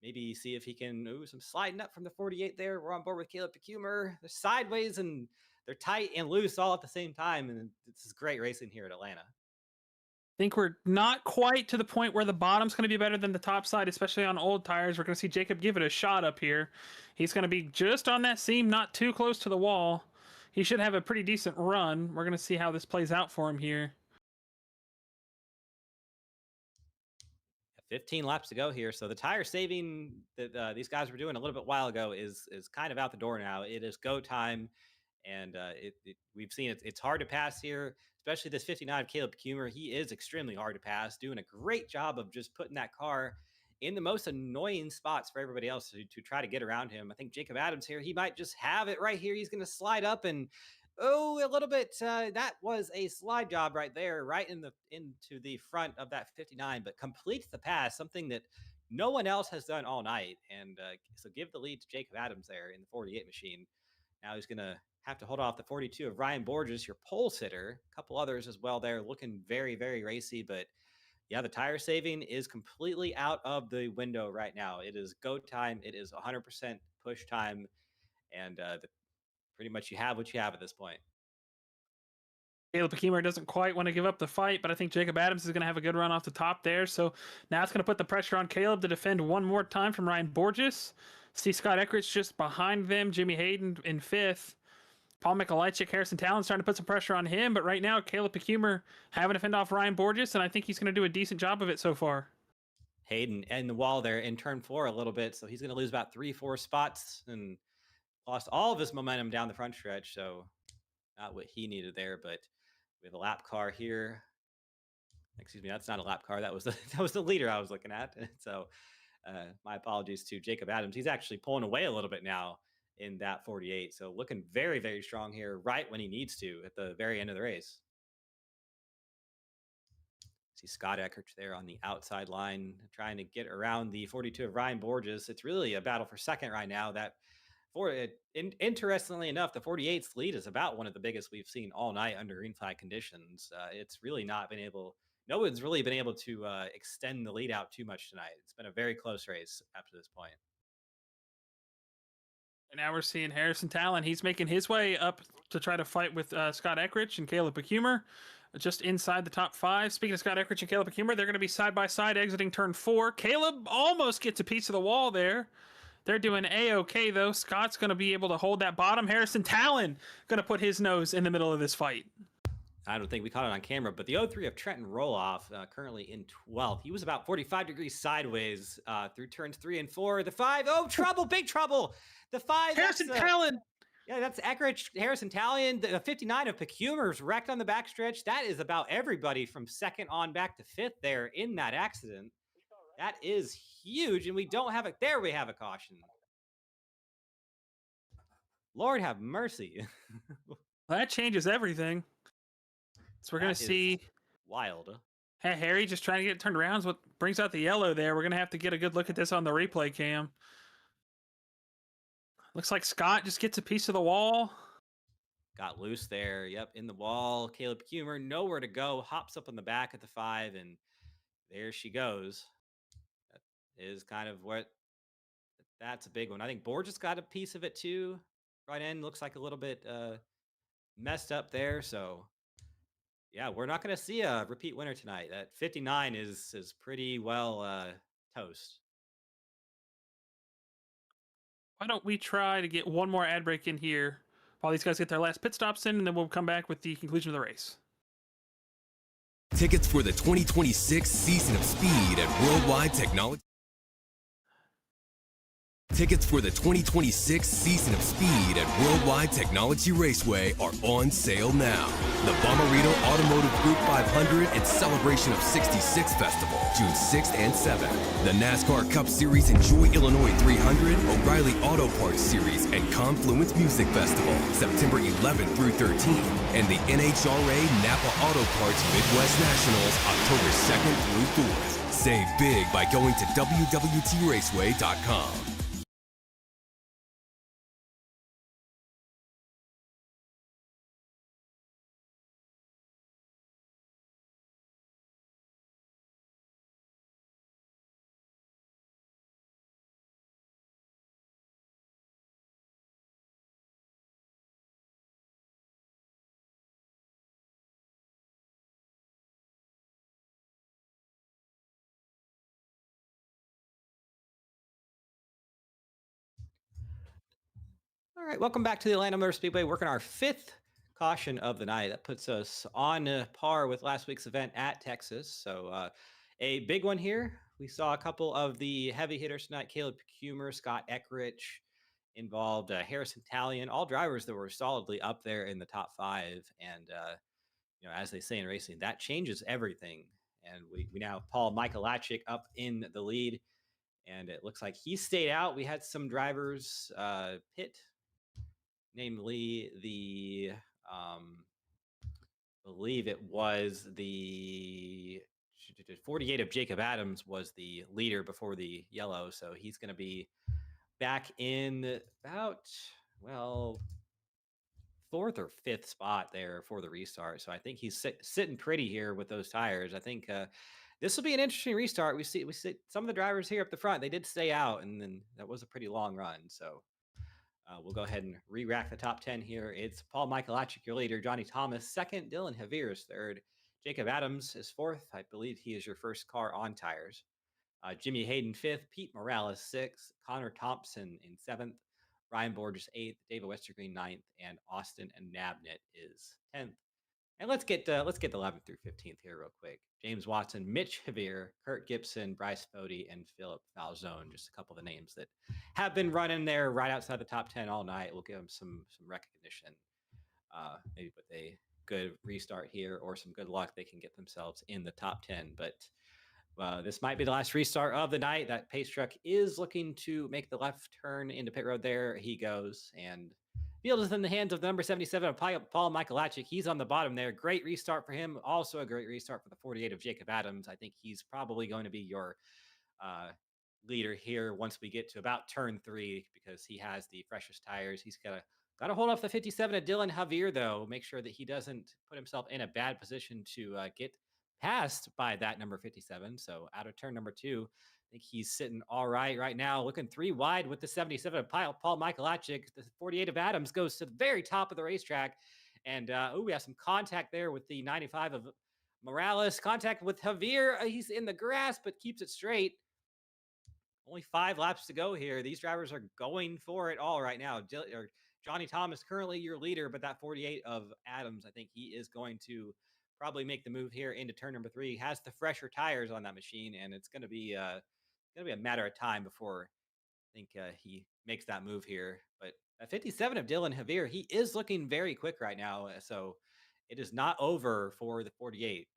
maybe see if he can some sliding up from the 48 there. We're on board with Caleb Kumer. They're sideways and they're tight and loose all at the same time. And this is great racing here at Atlanta. I think we're not quite to the point where the bottom's going to be better than the top side, especially on old tires. We're going to see Jacob give it a shot up here. He's going to be just on that seam, not too close to the wall. He should have a pretty decent run. We're going to see how this plays out for him here. 15 laps to go here. So the tire saving that these guys were doing a little bit while ago is kind of out the door now. It is go time. And we've seen it's hard to pass here, especially this 59 of Caleb Kumer. He is extremely hard to pass, doing a great job of just putting that car in the most annoying spots for everybody else to try to get around him. I think Jacob Adams here, he might just have it right here. He's going to slide up and, a little bit. That was a slide job right there, right into the front of that 59, but completes the pass, something that no one else has done all night. And so give the lead to Jacob Adams there in the 48 machine. Now he's going to have to hold off the 42 of Ryan Borges, your pole sitter. A couple others as well there, looking very, very racy. But yeah, the tire saving is completely out of the window right now. It is go time. It is 100% push time. And pretty much you have what you have at this point. Caleb Kumer doesn't quite want to give up the fight, but I think Jacob Adams is going to have a good run off the top there. So now it's going to put the pressure on Caleb to defend one more time from Ryan Borges. See Scott Eckrich just behind them. Jimmy Hayden in 5th. Paul Mikulicek, Harrison Talon's trying to put some pressure on him, but right now Caleb Kumer having to fend off Ryan Borges, and I think he's going to do a decent job of it so far. Hayden and the wall there in turn 4 a little bit, so he's going to lose about 3-4 spots and lost all of his momentum down the front stretch, so not what he needed there. But we have a lap car here. Excuse me, that's not a lap car. That was the leader I was looking at. So my apologies to Jacob Adams. He's actually pulling away a little bit now in that 48. So looking very, very strong here, right when he needs to at the very end of the race. See Scott Eckrich there on the outside line, trying to get around the 42 of Ryan Borges. It's really a battle for second right now. Interestingly enough, the 48's lead is about one of the biggest we've seen all night under green flag conditions. It's really not been able, no one's really been able to extend the lead out too much tonight. It's been a very close race up to this point. And now we're seeing Harrison Talon. He's making his way up to try to fight with Scott Eckrich and Caleb Kumer, just inside the top 5. Speaking of Scott Eckrich and Caleb Kumer, they're going to be side by side exiting turn 4. Caleb almost gets a piece of the wall there. They're doing A-okay, though. Scott's going to be able to hold that bottom. Harrison Talon going to put his nose in the middle of this fight. I don't think we caught it on camera, but the 03 of Trenton Roloff, currently in 12th. He was about 45 degrees sideways through turns 3 and 4. The 5, trouble, big trouble. The 5, Harrison Talon. Yeah, that's Eckrich, Harrison Talon. The 59 of Kumer's wrecked on the backstretch. That is about everybody from 2nd on back to 5th there in that accident. That is huge, and we don't have it. There we have a caution. Lord have mercy. Well, that changes everything. So we're going to see wild. Hey, Harry just trying to get it turned around is what brings out the yellow there. We're going to have to get a good look at this on the replay cam. Looks like Scott just gets a piece of the wall. Got loose there. Yep, in the wall. Caleb Kumer, nowhere to go. Hops up on the back at the 5, and there she goes. That is kind of what... That's a big one. I think Borges got a piece of it too. Right end looks like a little bit messed up there, so... Yeah, we're not going to see a repeat winner tonight. That 59 is pretty well toast. Why don't we try to get one more ad break in here while these guys get their last pit stops in, and then we'll come back with the conclusion of the race. Tickets for the 2026 Season of Speed at Worldwide Technology. Tickets for the 2026 season of Speed at Worldwide Technology Raceway are on sale now. The Bommarito Automotive Group 500 and Celebration of 66 Festival, June 6th and 7th. The NASCAR Cup Series Enjoy Illinois 300, O'Reilly Auto Parts Series, and Confluence Music Festival, September 11th through 13th. And the NHRA Napa Auto Parts Midwest Nationals, October 2nd through 4th. Save big by going to WWTRaceway.com. All right, welcome back to the Atlanta Motor Speedway. Working our fifth caution of the night. That puts us on par with last week's event at Texas. So a big one here. We saw a couple of the heavy hitters tonight. Caleb Kumer, Scott Eckrich involved, Harrison Talion, all drivers that were solidly up there in the top five. And, as they say in racing, that changes everything. And we now have Paul Michalachik up in the lead. And it looks like he stayed out. We had some drivers pit, namely the believe it was the 48 of Jacob Adams was the leader before the yellow, so he's going to be back in about fourth or fifth spot there for the restart. So I think he's sitting pretty here with those tires. I think this will be an interesting restart. We see some of the drivers here up the front. They did stay out, and then that was a pretty long run. So we'll go ahead and re-rack the top 10 here. It's Paul Michalachik, your leader. Johnny Thomas, second. Dylan Javier is third. Jacob Adams is fourth. I believe he is your first car on tires. Jimmy Hayden, fifth. Pete Morales, sixth. Connor Thompson in seventh. Ryan Borges, eighth. David Westergreen, ninth. And Austin and Nabnett is 10th. And let's get the 11th through 15th here real quick. James Watson, Mitch Javier, Kurt Gibson, Bryce Fody, and Philip Falzone. Just a couple of the names that have been running there right outside the top 10 all night. We'll give them some recognition. Maybe with a good restart here or some good luck, they can get themselves in the top 10. But this might be the last restart of the night. That pace truck is looking to make the left turn into pit road. There he goes. And field is in the hands of the number 77 of Paul Michalachik. He's on the bottom there. Great restart for him. Also a great restart for the 48 of Jacob Adams. I think he's probably going to be your leader here once we get to about turn 3 because he has the freshest tires. He's got to hold off the 57 of Dylan Javier, though. Make sure that he doesn't put himself in a bad position to get passed by that number 57. So out of turn number 2, I think he's sitting all right now, looking 3 wide with the 77 of Paul Michalachik. The 48 of Adams goes to the very top of the racetrack. And, we have some contact there with the 95 of Morales. Contact with Javier. He's in the grass, but keeps it straight. Only 5 laps to go here. These drivers are going for it all right now. Johnny Thomas, currently your leader, but that 48 of Adams, I think he is going to probably make the move here into turn number 3. He has the fresher tires on that machine, and it's going to be a matter of time before I think he makes that move here. But at 57 of Dylan Javier, he is looking very quick right now, so it is not over for the 48.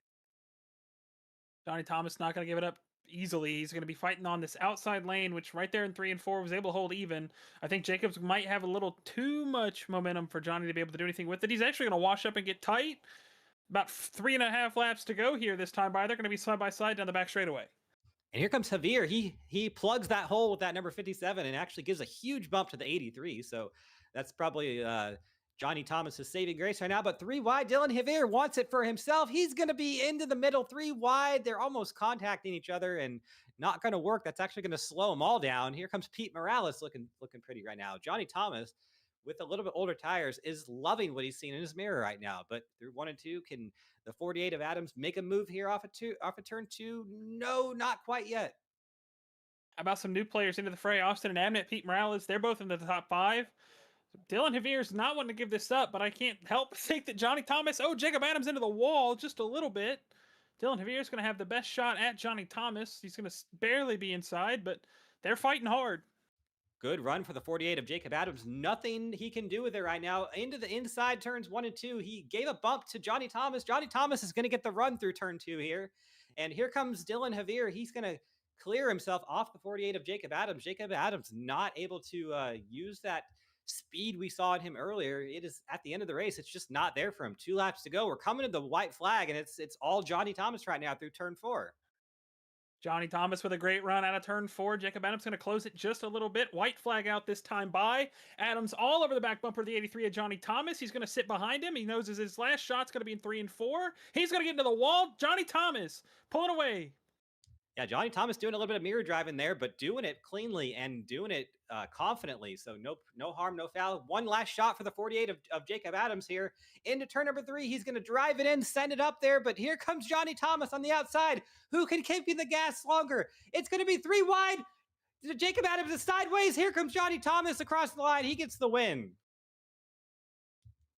Johnny Thomas not going to give it up easily. He's going to be fighting on this outside lane, which right there in 3 and 4 was able to hold even. I think Jacobs might have a little too much momentum for Johnny to be able to do anything with it. He's actually going to wash up and get tight. About 3.5 laps to go here this time by. They're going to be side by side down the back straightaway. And here comes Javier. He plugs that hole with that number 57 and actually gives a huge bump to the 83. So that's probably Johnny Thomas's saving grace right now. But 3 wide, Dylan Javier wants it for himself. He's going to be into the middle, 3 wide. They're almost contacting each other and not going to work. That's actually going to slow them all down. Here comes Pete Morales looking pretty right now. Johnny Thomas, with a little bit older tires, is loving what he's seen in his mirror right now. But through 1 and 2, can the 48 of Adams make a move here off of turn 2? No, not quite yet. How about some new players into the fray? Austin and Abnett, Pete Morales, they're both in the top 5. Dylan Javier's not wanting to give this up, but I can't help but think that Johnny Thomas, Jacob Adams into the wall just a little bit. Dylan Javier's going to have the best shot at Johnny Thomas. He's going to barely be inside, but they're fighting hard. Good run for the 48 of Jacob Adams. Nothing he can do with it right now. Into the inside turns 1 and 2. He gave a bump to Johnny Thomas. Johnny Thomas is going to get the run through turn 2 here. And here comes Dylan Javier. He's going to clear himself off the 48 of Jacob Adams. Jacob Adams not able to use that speed we saw in him earlier. It is at the end of the race. It's just not there for him. 2 laps to go. We're coming to the white flag, and it's all Johnny Thomas right now through turn 4. Johnny Thomas with a great run out of turn 4. Jacob Adams going to close it just a little bit. White flag out this time by Adams all over the back bumper of the 83 of Johnny Thomas. He's going to sit behind him. He knows his last shot's going to be in 3 and 4. He's going to get into the wall. Johnny Thomas, pull it away. Yeah, Johnny Thomas doing a little bit of mirror driving there, but doing it cleanly and doing it confidently. So no harm, no foul. One last shot for the 48 of Jacob Adams here. Into turn number 3. He's going to drive it in, send it up there, but here comes Johnny Thomas on the outside. Who can keep you the gas longer? It's going to be 3 wide. Jacob Adams is sideways. Here comes Johnny Thomas across the line. He gets the win.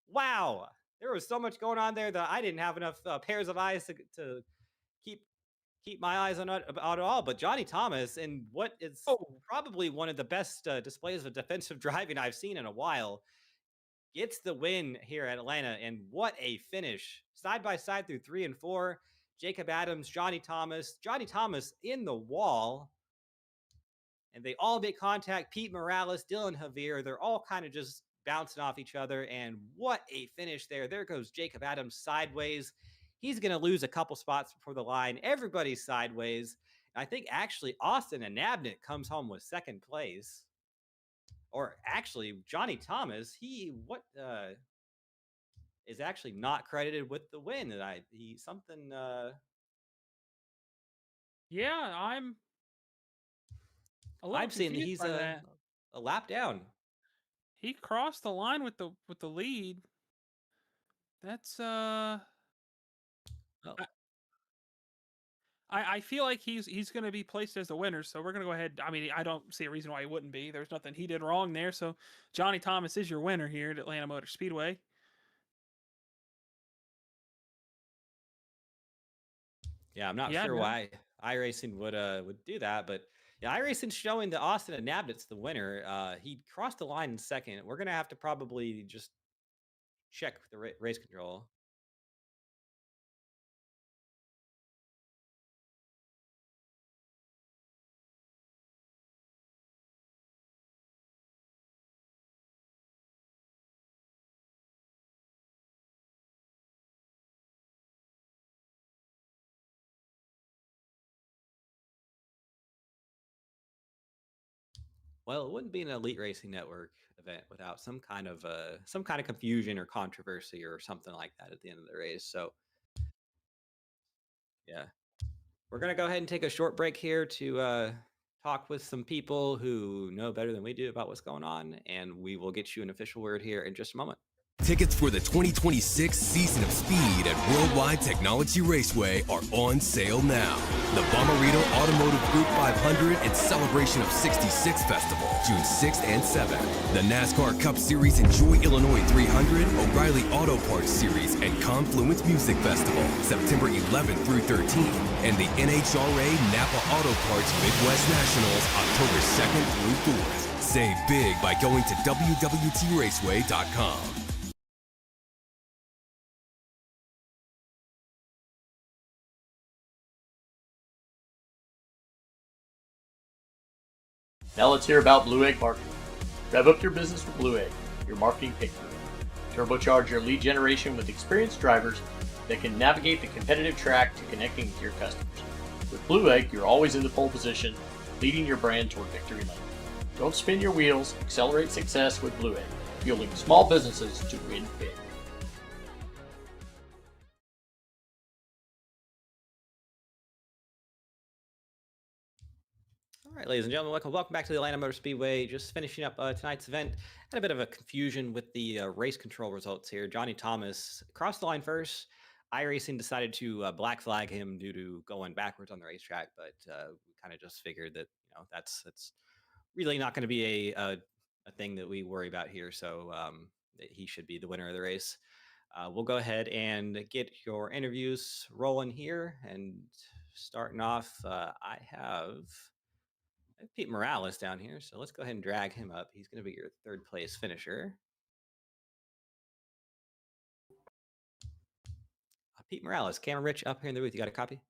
Wow. There was so much going on there that I didn't have enough pairs of eyes to keep my eyes on it at all. But Johnny Thomas, in what is probably one of the best displays of defensive driving I've seen in a while, gets the win here at Atlanta. And what a finish. Side by side through 3 and 4. Jacob Adams, Johnny Thomas in the wall. And they all make contact. Pete Morales, Dylan Javier, they're all kind of just bouncing off each other. And what a finish there. There goes Jacob Adams sideways. He's going to lose a couple spots before the line. Everybody's sideways. I think actually Austin Anabnett comes home with second place. Or actually, Johnny Thomas, is actually not credited with the win. Yeah, I'm seeing that he's a lap down. He crossed the line with the lead. That's I feel like he's going to be placed as the winner, so we're going to go ahead. I mean, I don't see a reason why he wouldn't be. There's nothing he did wrong there, so Johnny Thomas is your winner here at Atlanta Motor Speedway. Yeah, I'm not sure why iRacing would do that, but yeah, iRacing's showing that Austin Anabnett's the winner. He crossed the line in second. We're gonna have to probably just check the race control. Well, it wouldn't be an Elite Racing Network event without some kind of confusion or controversy or something like that at the end of the race. So, yeah, we're gonna go ahead and take a short break here to talk with some people who know better than we do about what's going on, and we will get you an official word here in just a moment. Tickets for the 2026 season of Speed at Worldwide Technology Raceway are on sale now. The Bommarito Automotive Group 500 and Celebration of 66 Festival, June 6th and 7th. The NASCAR Cup Series Enjoy Illinois 300, O'Reilly Auto Parts Series, and Confluence Music Festival, September 11th through 13th. And the NHRA Napa Auto Parts Midwest Nationals, October 2nd through 4th. Save big by going to WWTRaceway.com. Now let's hear about Blue Egg Marketing. Rev up your business with Blue Egg, your marketing picture. Turbocharge your lead generation with experienced drivers that can navigate the competitive track to connecting with your customers. With Blue Egg, you're always in the pole position, leading your brand toward victory lane. Don't spin your wheels, accelerate success with Blue Egg, fueling small businesses to win big. All right, ladies and gentlemen, welcome back to the Atlanta Motor Speedway. Just finishing up tonight's event. Had a bit of a confusion with the race control results here. Johnny Thomas crossed the line first. iRacing decided to black flag him due to going backwards on the racetrack, but we kind of just figured that that's really not going to be a thing that we worry about here. So that he should be the winner of the race. We'll go ahead and get your interviews rolling here, and starting off, I have Pete Morales down here, so let's go ahead and drag him up. He's going to be your third place finisher. Pete Morales, Cameron Rich up here in the booth. You got a copy?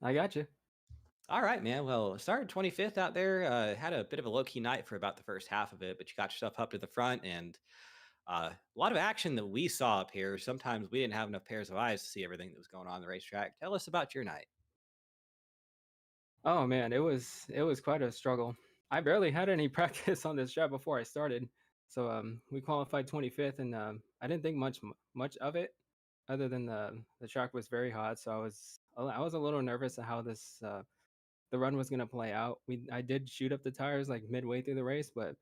I got you. All right, man. Well, started 25th out there. Had a bit of a low-key night for about the first half of it, but you got yourself up to the front, and a lot of action that we saw up here. Sometimes we didn't have enough pairs of eyes to see everything that was going on the racetrack. Tell us about your night. Oh man, it was quite a struggle. I barely had any practice on this track before I started, so we qualified 25th, and I didn't think much of it, other than the track was very hot. So I was a little nervous of how this the run was gonna play out. I did shoot up the tires like midway through the race, but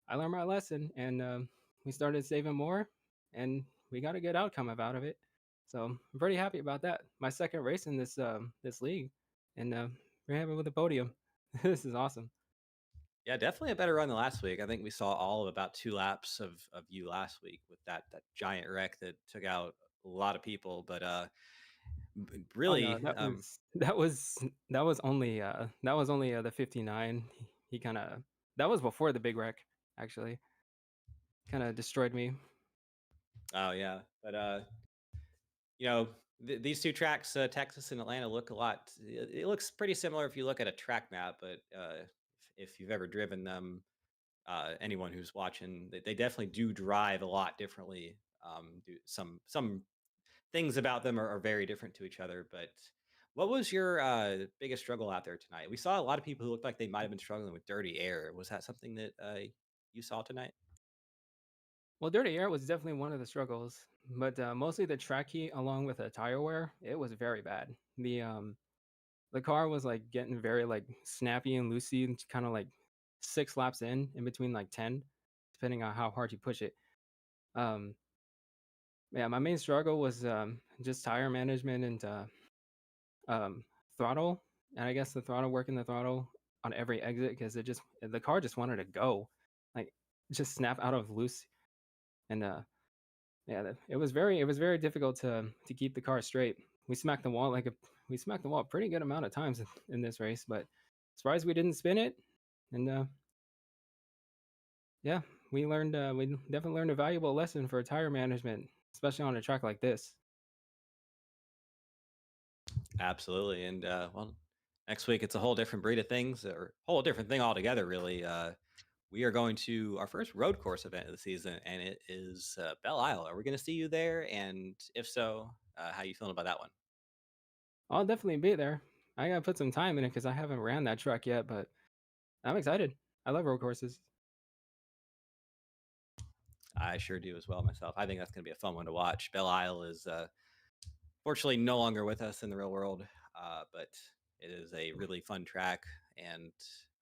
I learned my lesson, and we started saving more, and we got a good outcome out of it. So I'm pretty happy about that. My second race in this league, and we're happy with the podium. This is awesome. Yeah, definitely a better run than last week. I think we saw all of about 2 laps of you last week with that giant wreck that took out a lot of people. But Oh really, no, that was only the 59. He kind of that was before the big wreck, actually. Kind of destroyed me. oh yeah, but these two tracks, Texas and Atlanta, look a lot. It looks pretty similar if you look at a track map, but if you've ever driven them, anyone who's watching, they definitely do drive a lot differently. Some things about them are very different to each other. But what was your biggest struggle out there tonight? We saw a lot of people who looked like they might have been struggling with dirty air. Was that something that you saw tonight? Well, dirty air was definitely one of the struggles, but mostly the track heat along with the tire wear. It was very bad. The car was like getting very like snappy and loosey, and kind of like 6 laps in between like 10, depending on how hard you push it. Um, yeah, my main struggle was just tire management and um, throttle, and I guess the throttle, working the throttle on every exit, because the car just wanted to go, like just snap out of loose, and yeah, it was very difficult to keep the car straight. We smacked the wall a pretty good amount of times in this race, but surprised we didn't spin it, and yeah, we definitely learned a valuable lesson for tire management, especially on a track like this. Absolutely. And well, next week it's a whole different breed of things, or a whole different thing altogether, really. We are going to our first road course event of the season, and it is Belle Isle. Are we going to see you there? And if so, how you feeling about that one? I'll definitely be there. I gotta put some time in it because I haven't ran that truck yet, but I'm excited. I love road courses. I sure do as well myself. I think that's going to be a fun one to watch. Belle Isle is fortunately no longer with us in the real world, but it is a really fun track. And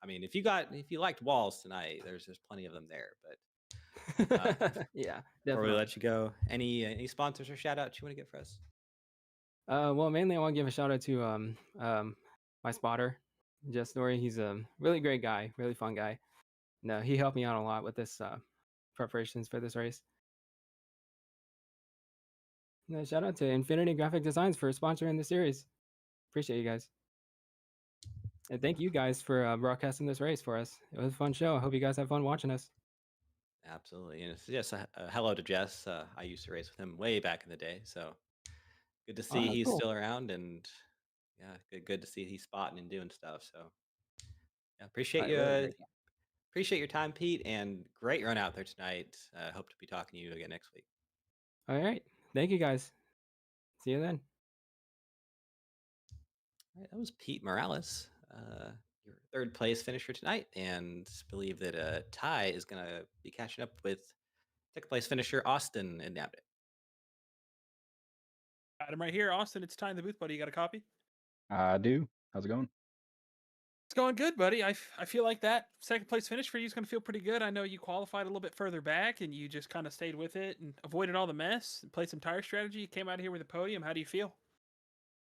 I mean, if you liked walls tonight, there's plenty of them there. But Yeah, before we definitely. let you go, any sponsors or shout outs you want to get for us? Well, mainly I want to give a shout out to my spotter, Jess Story. He's a really great guy, really fun guy. No, he helped me out a lot with this preparations for this race. No, shout out to Infinity Graphic Designs for sponsoring the series. Appreciate you guys. And thank you guys for broadcasting this race for us. It was a fun show. I hope you guys have fun watching us. Absolutely. And it's just a hello to Jess. I used to race with him way back in the day. So good to Oh, see that's he's cool. still around, and yeah, good to see he's spotting and doing stuff. So yeah, appreciate Right, you. really great. Appreciate your time, Pete, and great run out there tonight. Hope to be talking to you again next week. All right. Thank you guys. See you then. All right, that was Pete Morales, your third place finisher tonight, and believe that Ty is going to be catching up with second place finisher Austin and Nabit. Got him right here, Austin. It's time in the booth, buddy. You got a copy? I do. How's it going? It's going good, buddy. I feel like that second place finish for you is going to feel pretty good. I know you qualified a little bit further back, and you just kind of stayed with it and avoided all the mess and played some tire strategy. You came out of here with a podium. How do you feel?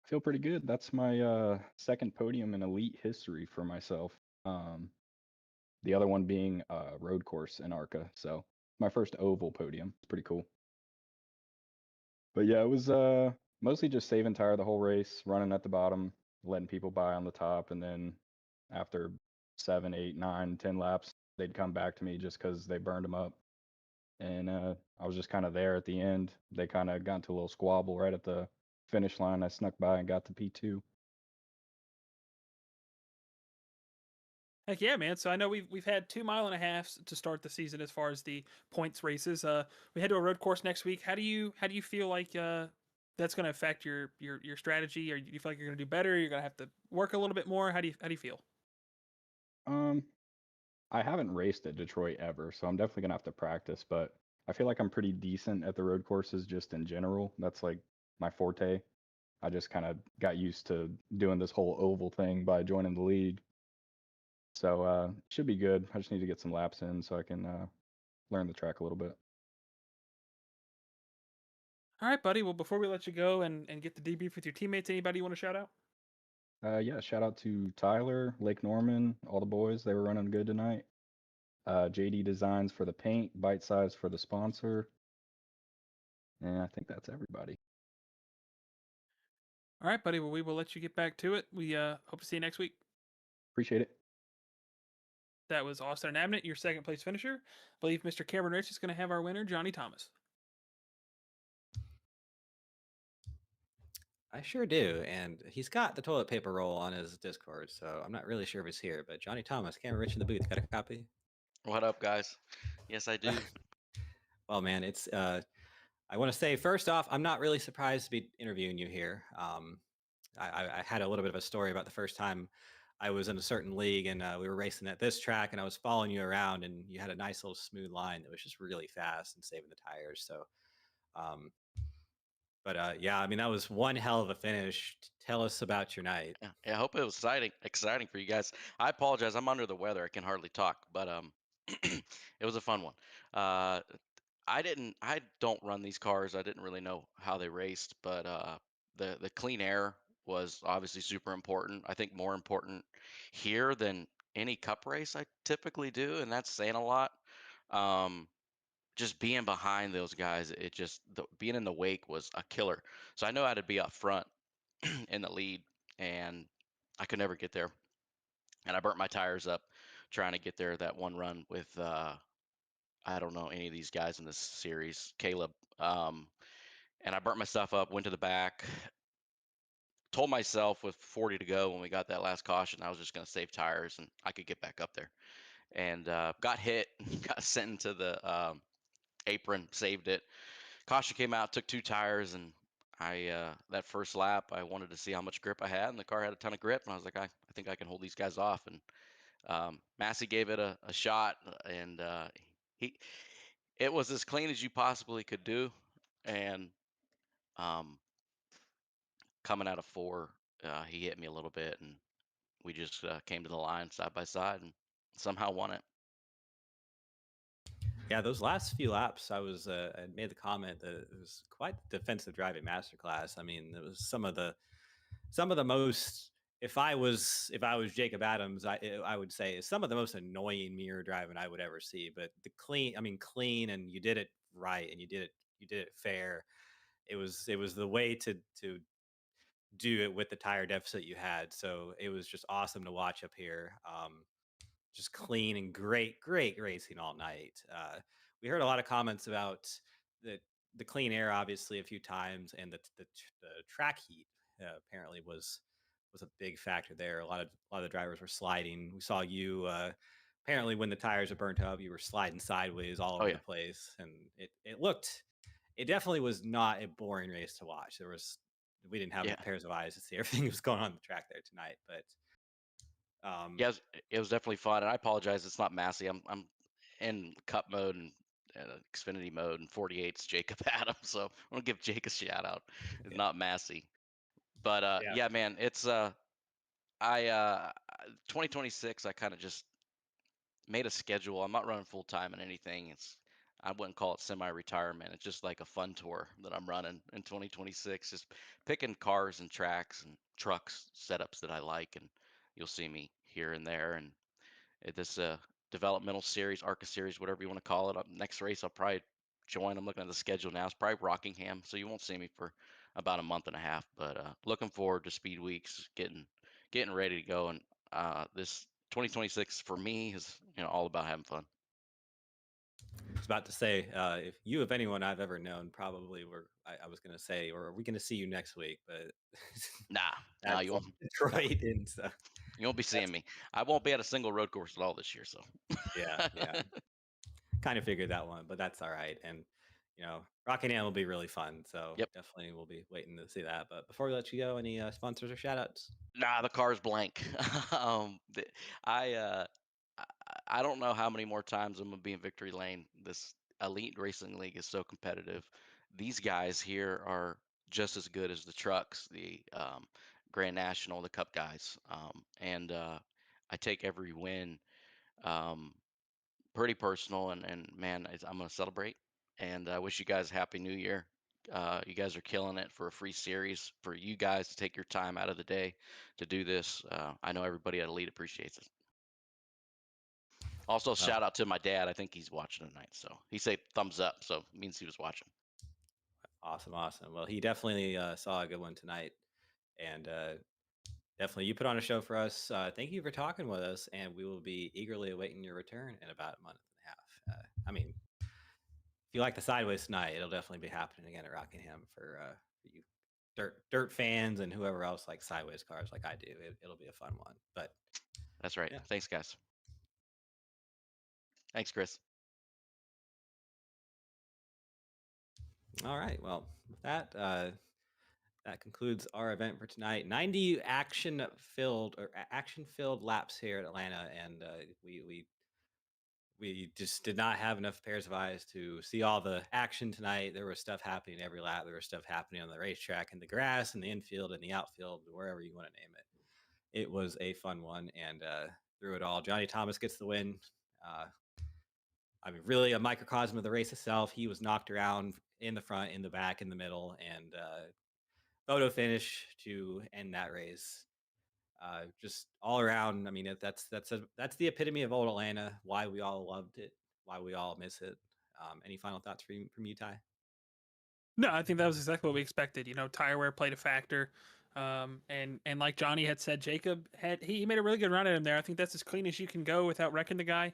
Feel pretty good. That's my second podium in elite history for myself. The other one being a road course in ARCA. So my first oval podium. It's pretty cool. But yeah, it was mostly just saving tire the whole race, running at the bottom, letting people by on the top, and then after 7, 8, 9, 10 laps, they'd come back to me just because they burned them up. And I was just kind of there at the end. They kind of got into a little squabble right at the finish line. I snuck by and got to P2. Heck yeah, man! So I know we've had 2.5 miles to start the season as far as the points races. We head to a road course next week. How do you feel like that's going to affect your strategy? Or do you feel like you're going to do better? You're going to have to work a little bit more. How do you feel? Um, I haven't raced at Detroit ever, so I'm definitely gonna have to practice, but I feel like I'm pretty decent at the road courses just in general. That's like my forte. I just kind of got used to doing this whole oval thing by joining the league. So should be good. I just need to get some laps in so I can learn the track a little bit. All right, buddy. Well, before we let you go and get the debrief with your teammates, anybody you want to shout out? Yeah, shout out to Tyler, Lake Norman, all the boys. They were running good tonight. JD Designs for the paint, Bite Size for the sponsor. And I think that's everybody. All right, buddy. Well, we will let you get back to it. We hope to see you next week. Appreciate it. That was Austin and Abnett, your second place finisher. I believe Mr. Cameron Rich is going to have our winner, Johnny Thomas. I sure do, and he's got the toilet paper roll on his Discord, so I'm not really sure if he's here. But Johnny Thomas, Cameron Rich in the booth, got a copy? What up, guys? Yes, I do. Well, man, it's I want to say first off, I'm not really surprised to be interviewing you here. I had a little bit of a story about the first time I was in a certain league, and we were racing at this track, and I was following you around, and you had a nice little smooth line that was just really fast and saving the tires. So, um, but yeah, I mean that was one hell of a finish. Tell us about your night. Yeah, I hope it was exciting for you guys. I apologize. I'm under the weather. I can hardly talk, but it was a fun one. Uh, I don't run these cars. I didn't really know how they raced, but the clean air was obviously super important. I think more important here than any cup race I typically do, and that's saying a lot. Um, just being behind those guys, being in the wake was a killer. So I know how to be up front in the lead, and I could never get there. And I burnt my tires up trying to get there that one run with I don't know any of these guys in this series, Caleb. And I burnt my stuff up, went to the back, told myself with 40 to go when we got that last caution, I was just going to save tires and I could get back up there. And got hit, got sent into the apron, saved it. Caution came out, took 2 tires, and I that first lap, I wanted to see how much grip I had, and the car had a ton of grip, and I was like, I think I can hold these guys off. And Massey gave it a shot, and he it was as clean as you possibly could do. And um, coming out of four, he hit me a little bit, and we just came to the line side by side and somehow won it. Yeah, those last few laps, I made the comment that it was quite the defensive driving masterclass. I mean, it was some of the most. If I was Jacob Adams, I would say some of the most annoying mirror driving I would ever see. But clean, and you did it right, and you did it fair. It was the way to do it with the tire deficit you had. So it was just awesome to watch up here. Just clean and great racing all night. We heard a lot of comments about the clean air, obviously, a few times, and the track heat apparently was a big factor there. A lot of the drivers were sliding. We saw you apparently when the tires were burnt up, you were sliding sideways all over Yeah. the place, and it definitely was not a boring race to watch. We didn't have Yeah. pairs of eyes to see everything that was going on the track there tonight, but Yeah, it was definitely fun, and I apologize. It's not Massey. I'm in cup mode and Xfinity mode, and 48's Jacob Adams. So I'm gonna give Jake a shout out. It's Yeah. not Massey, but Yeah. yeah, man, it's I 2026. I kind of just made a schedule. I'm not running full time in anything. I wouldn't call it semi-retirement. It's just like a fun tour that I'm running in 2026. Just picking cars and tracks and trucks setups that I like, and you'll see me here and there. And this developmental series, ARCA series, whatever you want to call it. Next race, I'll probably join. I'm looking at the schedule now. It's probably Rockingham, so you won't see me for about a month and a half. But looking forward to Speed Weeks, getting ready to go. And this 2026 for me is all about having fun. I was about to say, if you, if anyone I've ever known, probably were. I was going to say, or are we going to see you next week? But Nah, that's you like won't. Detroit, and so You won't be seeing me. I won't be at a single road course at all this year. So yeah. Kind of figured that one, but that's all right. And Rockingham will be really fun. So Yep. definitely we'll be waiting to see that. But before we let you go, any sponsors or shout outs? Nah, the car's blank. I I don't know how many more times I'm gonna be in victory lane. This elite racing league is so competitive. These guys here are just as good as the trucks, the Grand National, the Cup guys, and I take every win um, pretty personal. And man, I'm gonna celebrate. And I wish you guys a happy New Year. You guys are killing it for a free series. For you guys to take your time out of the day to do this, I know everybody at Elite appreciates it. Also, shout out to my dad. I think he's watching tonight. So he said thumbs up. So it means he was watching. Awesome. Well, he definitely saw a good one tonight, and definitely you put on a show for us. Thank you for talking with us, and we will be eagerly awaiting your return in about a month and a half. I mean, if you like the sideways tonight, it'll definitely be happening again at Rockingham for you dirt fans and whoever else likes sideways cars like I do. It'll be a fun one. But That's right. yeah. Thanks, guys. Thanks, Chris. All right. Well, with that, that concludes our event for tonight. 90 action-filled laps here at Atlanta, and we just did not have enough pairs of eyes to see all the action tonight. There was stuff happening every lap. There was stuff happening on the racetrack, in the grass, in the infield, in the outfield, wherever you want to name it. It was a fun one, and through it all, Johnny Thomas gets the win. I mean, really a microcosm of the race itself. He was knocked around in the front, in the back, in the middle, and photo finish to end that race. Just all around. I mean, that's the epitome of old Atlanta. Why we all loved it. Why we all miss it. Any final thoughts from you, Ty? No, I think that was exactly what we expected. Tire wear played a factor. And like Johnny had said, Jacob he made a really good run at him there. I think that's as clean as you can go without wrecking the guy.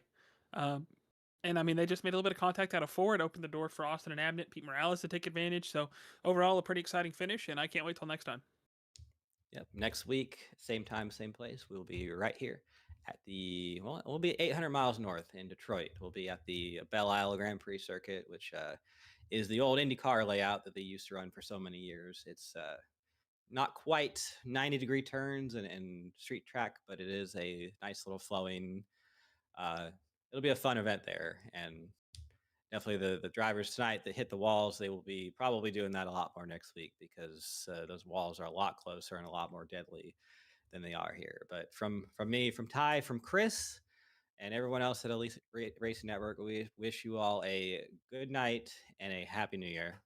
And I mean, they just made a little bit of contact out of four. It opened the door for Austin and Abnett, Pete Morales to take advantage. So overall, a pretty exciting finish, and I can't wait till next time. Yep. Next week, same time, same place. We'll be right here at we'll be 800 miles north in Detroit. We'll be at the Belle Isle Grand Prix circuit, which is the old IndyCar layout that they used to run for so many years. It's not quite 90-degree turns and street track, but it is a nice little flowing. It'll be a fun event there, and definitely the drivers tonight that hit the walls, they will be probably doing that a lot more next week because those walls are a lot closer and a lot more deadly than they are here. But from me, from Ty, from Chris, and everyone else at Elite Racing Network, we wish you all a good night and a happy New Year.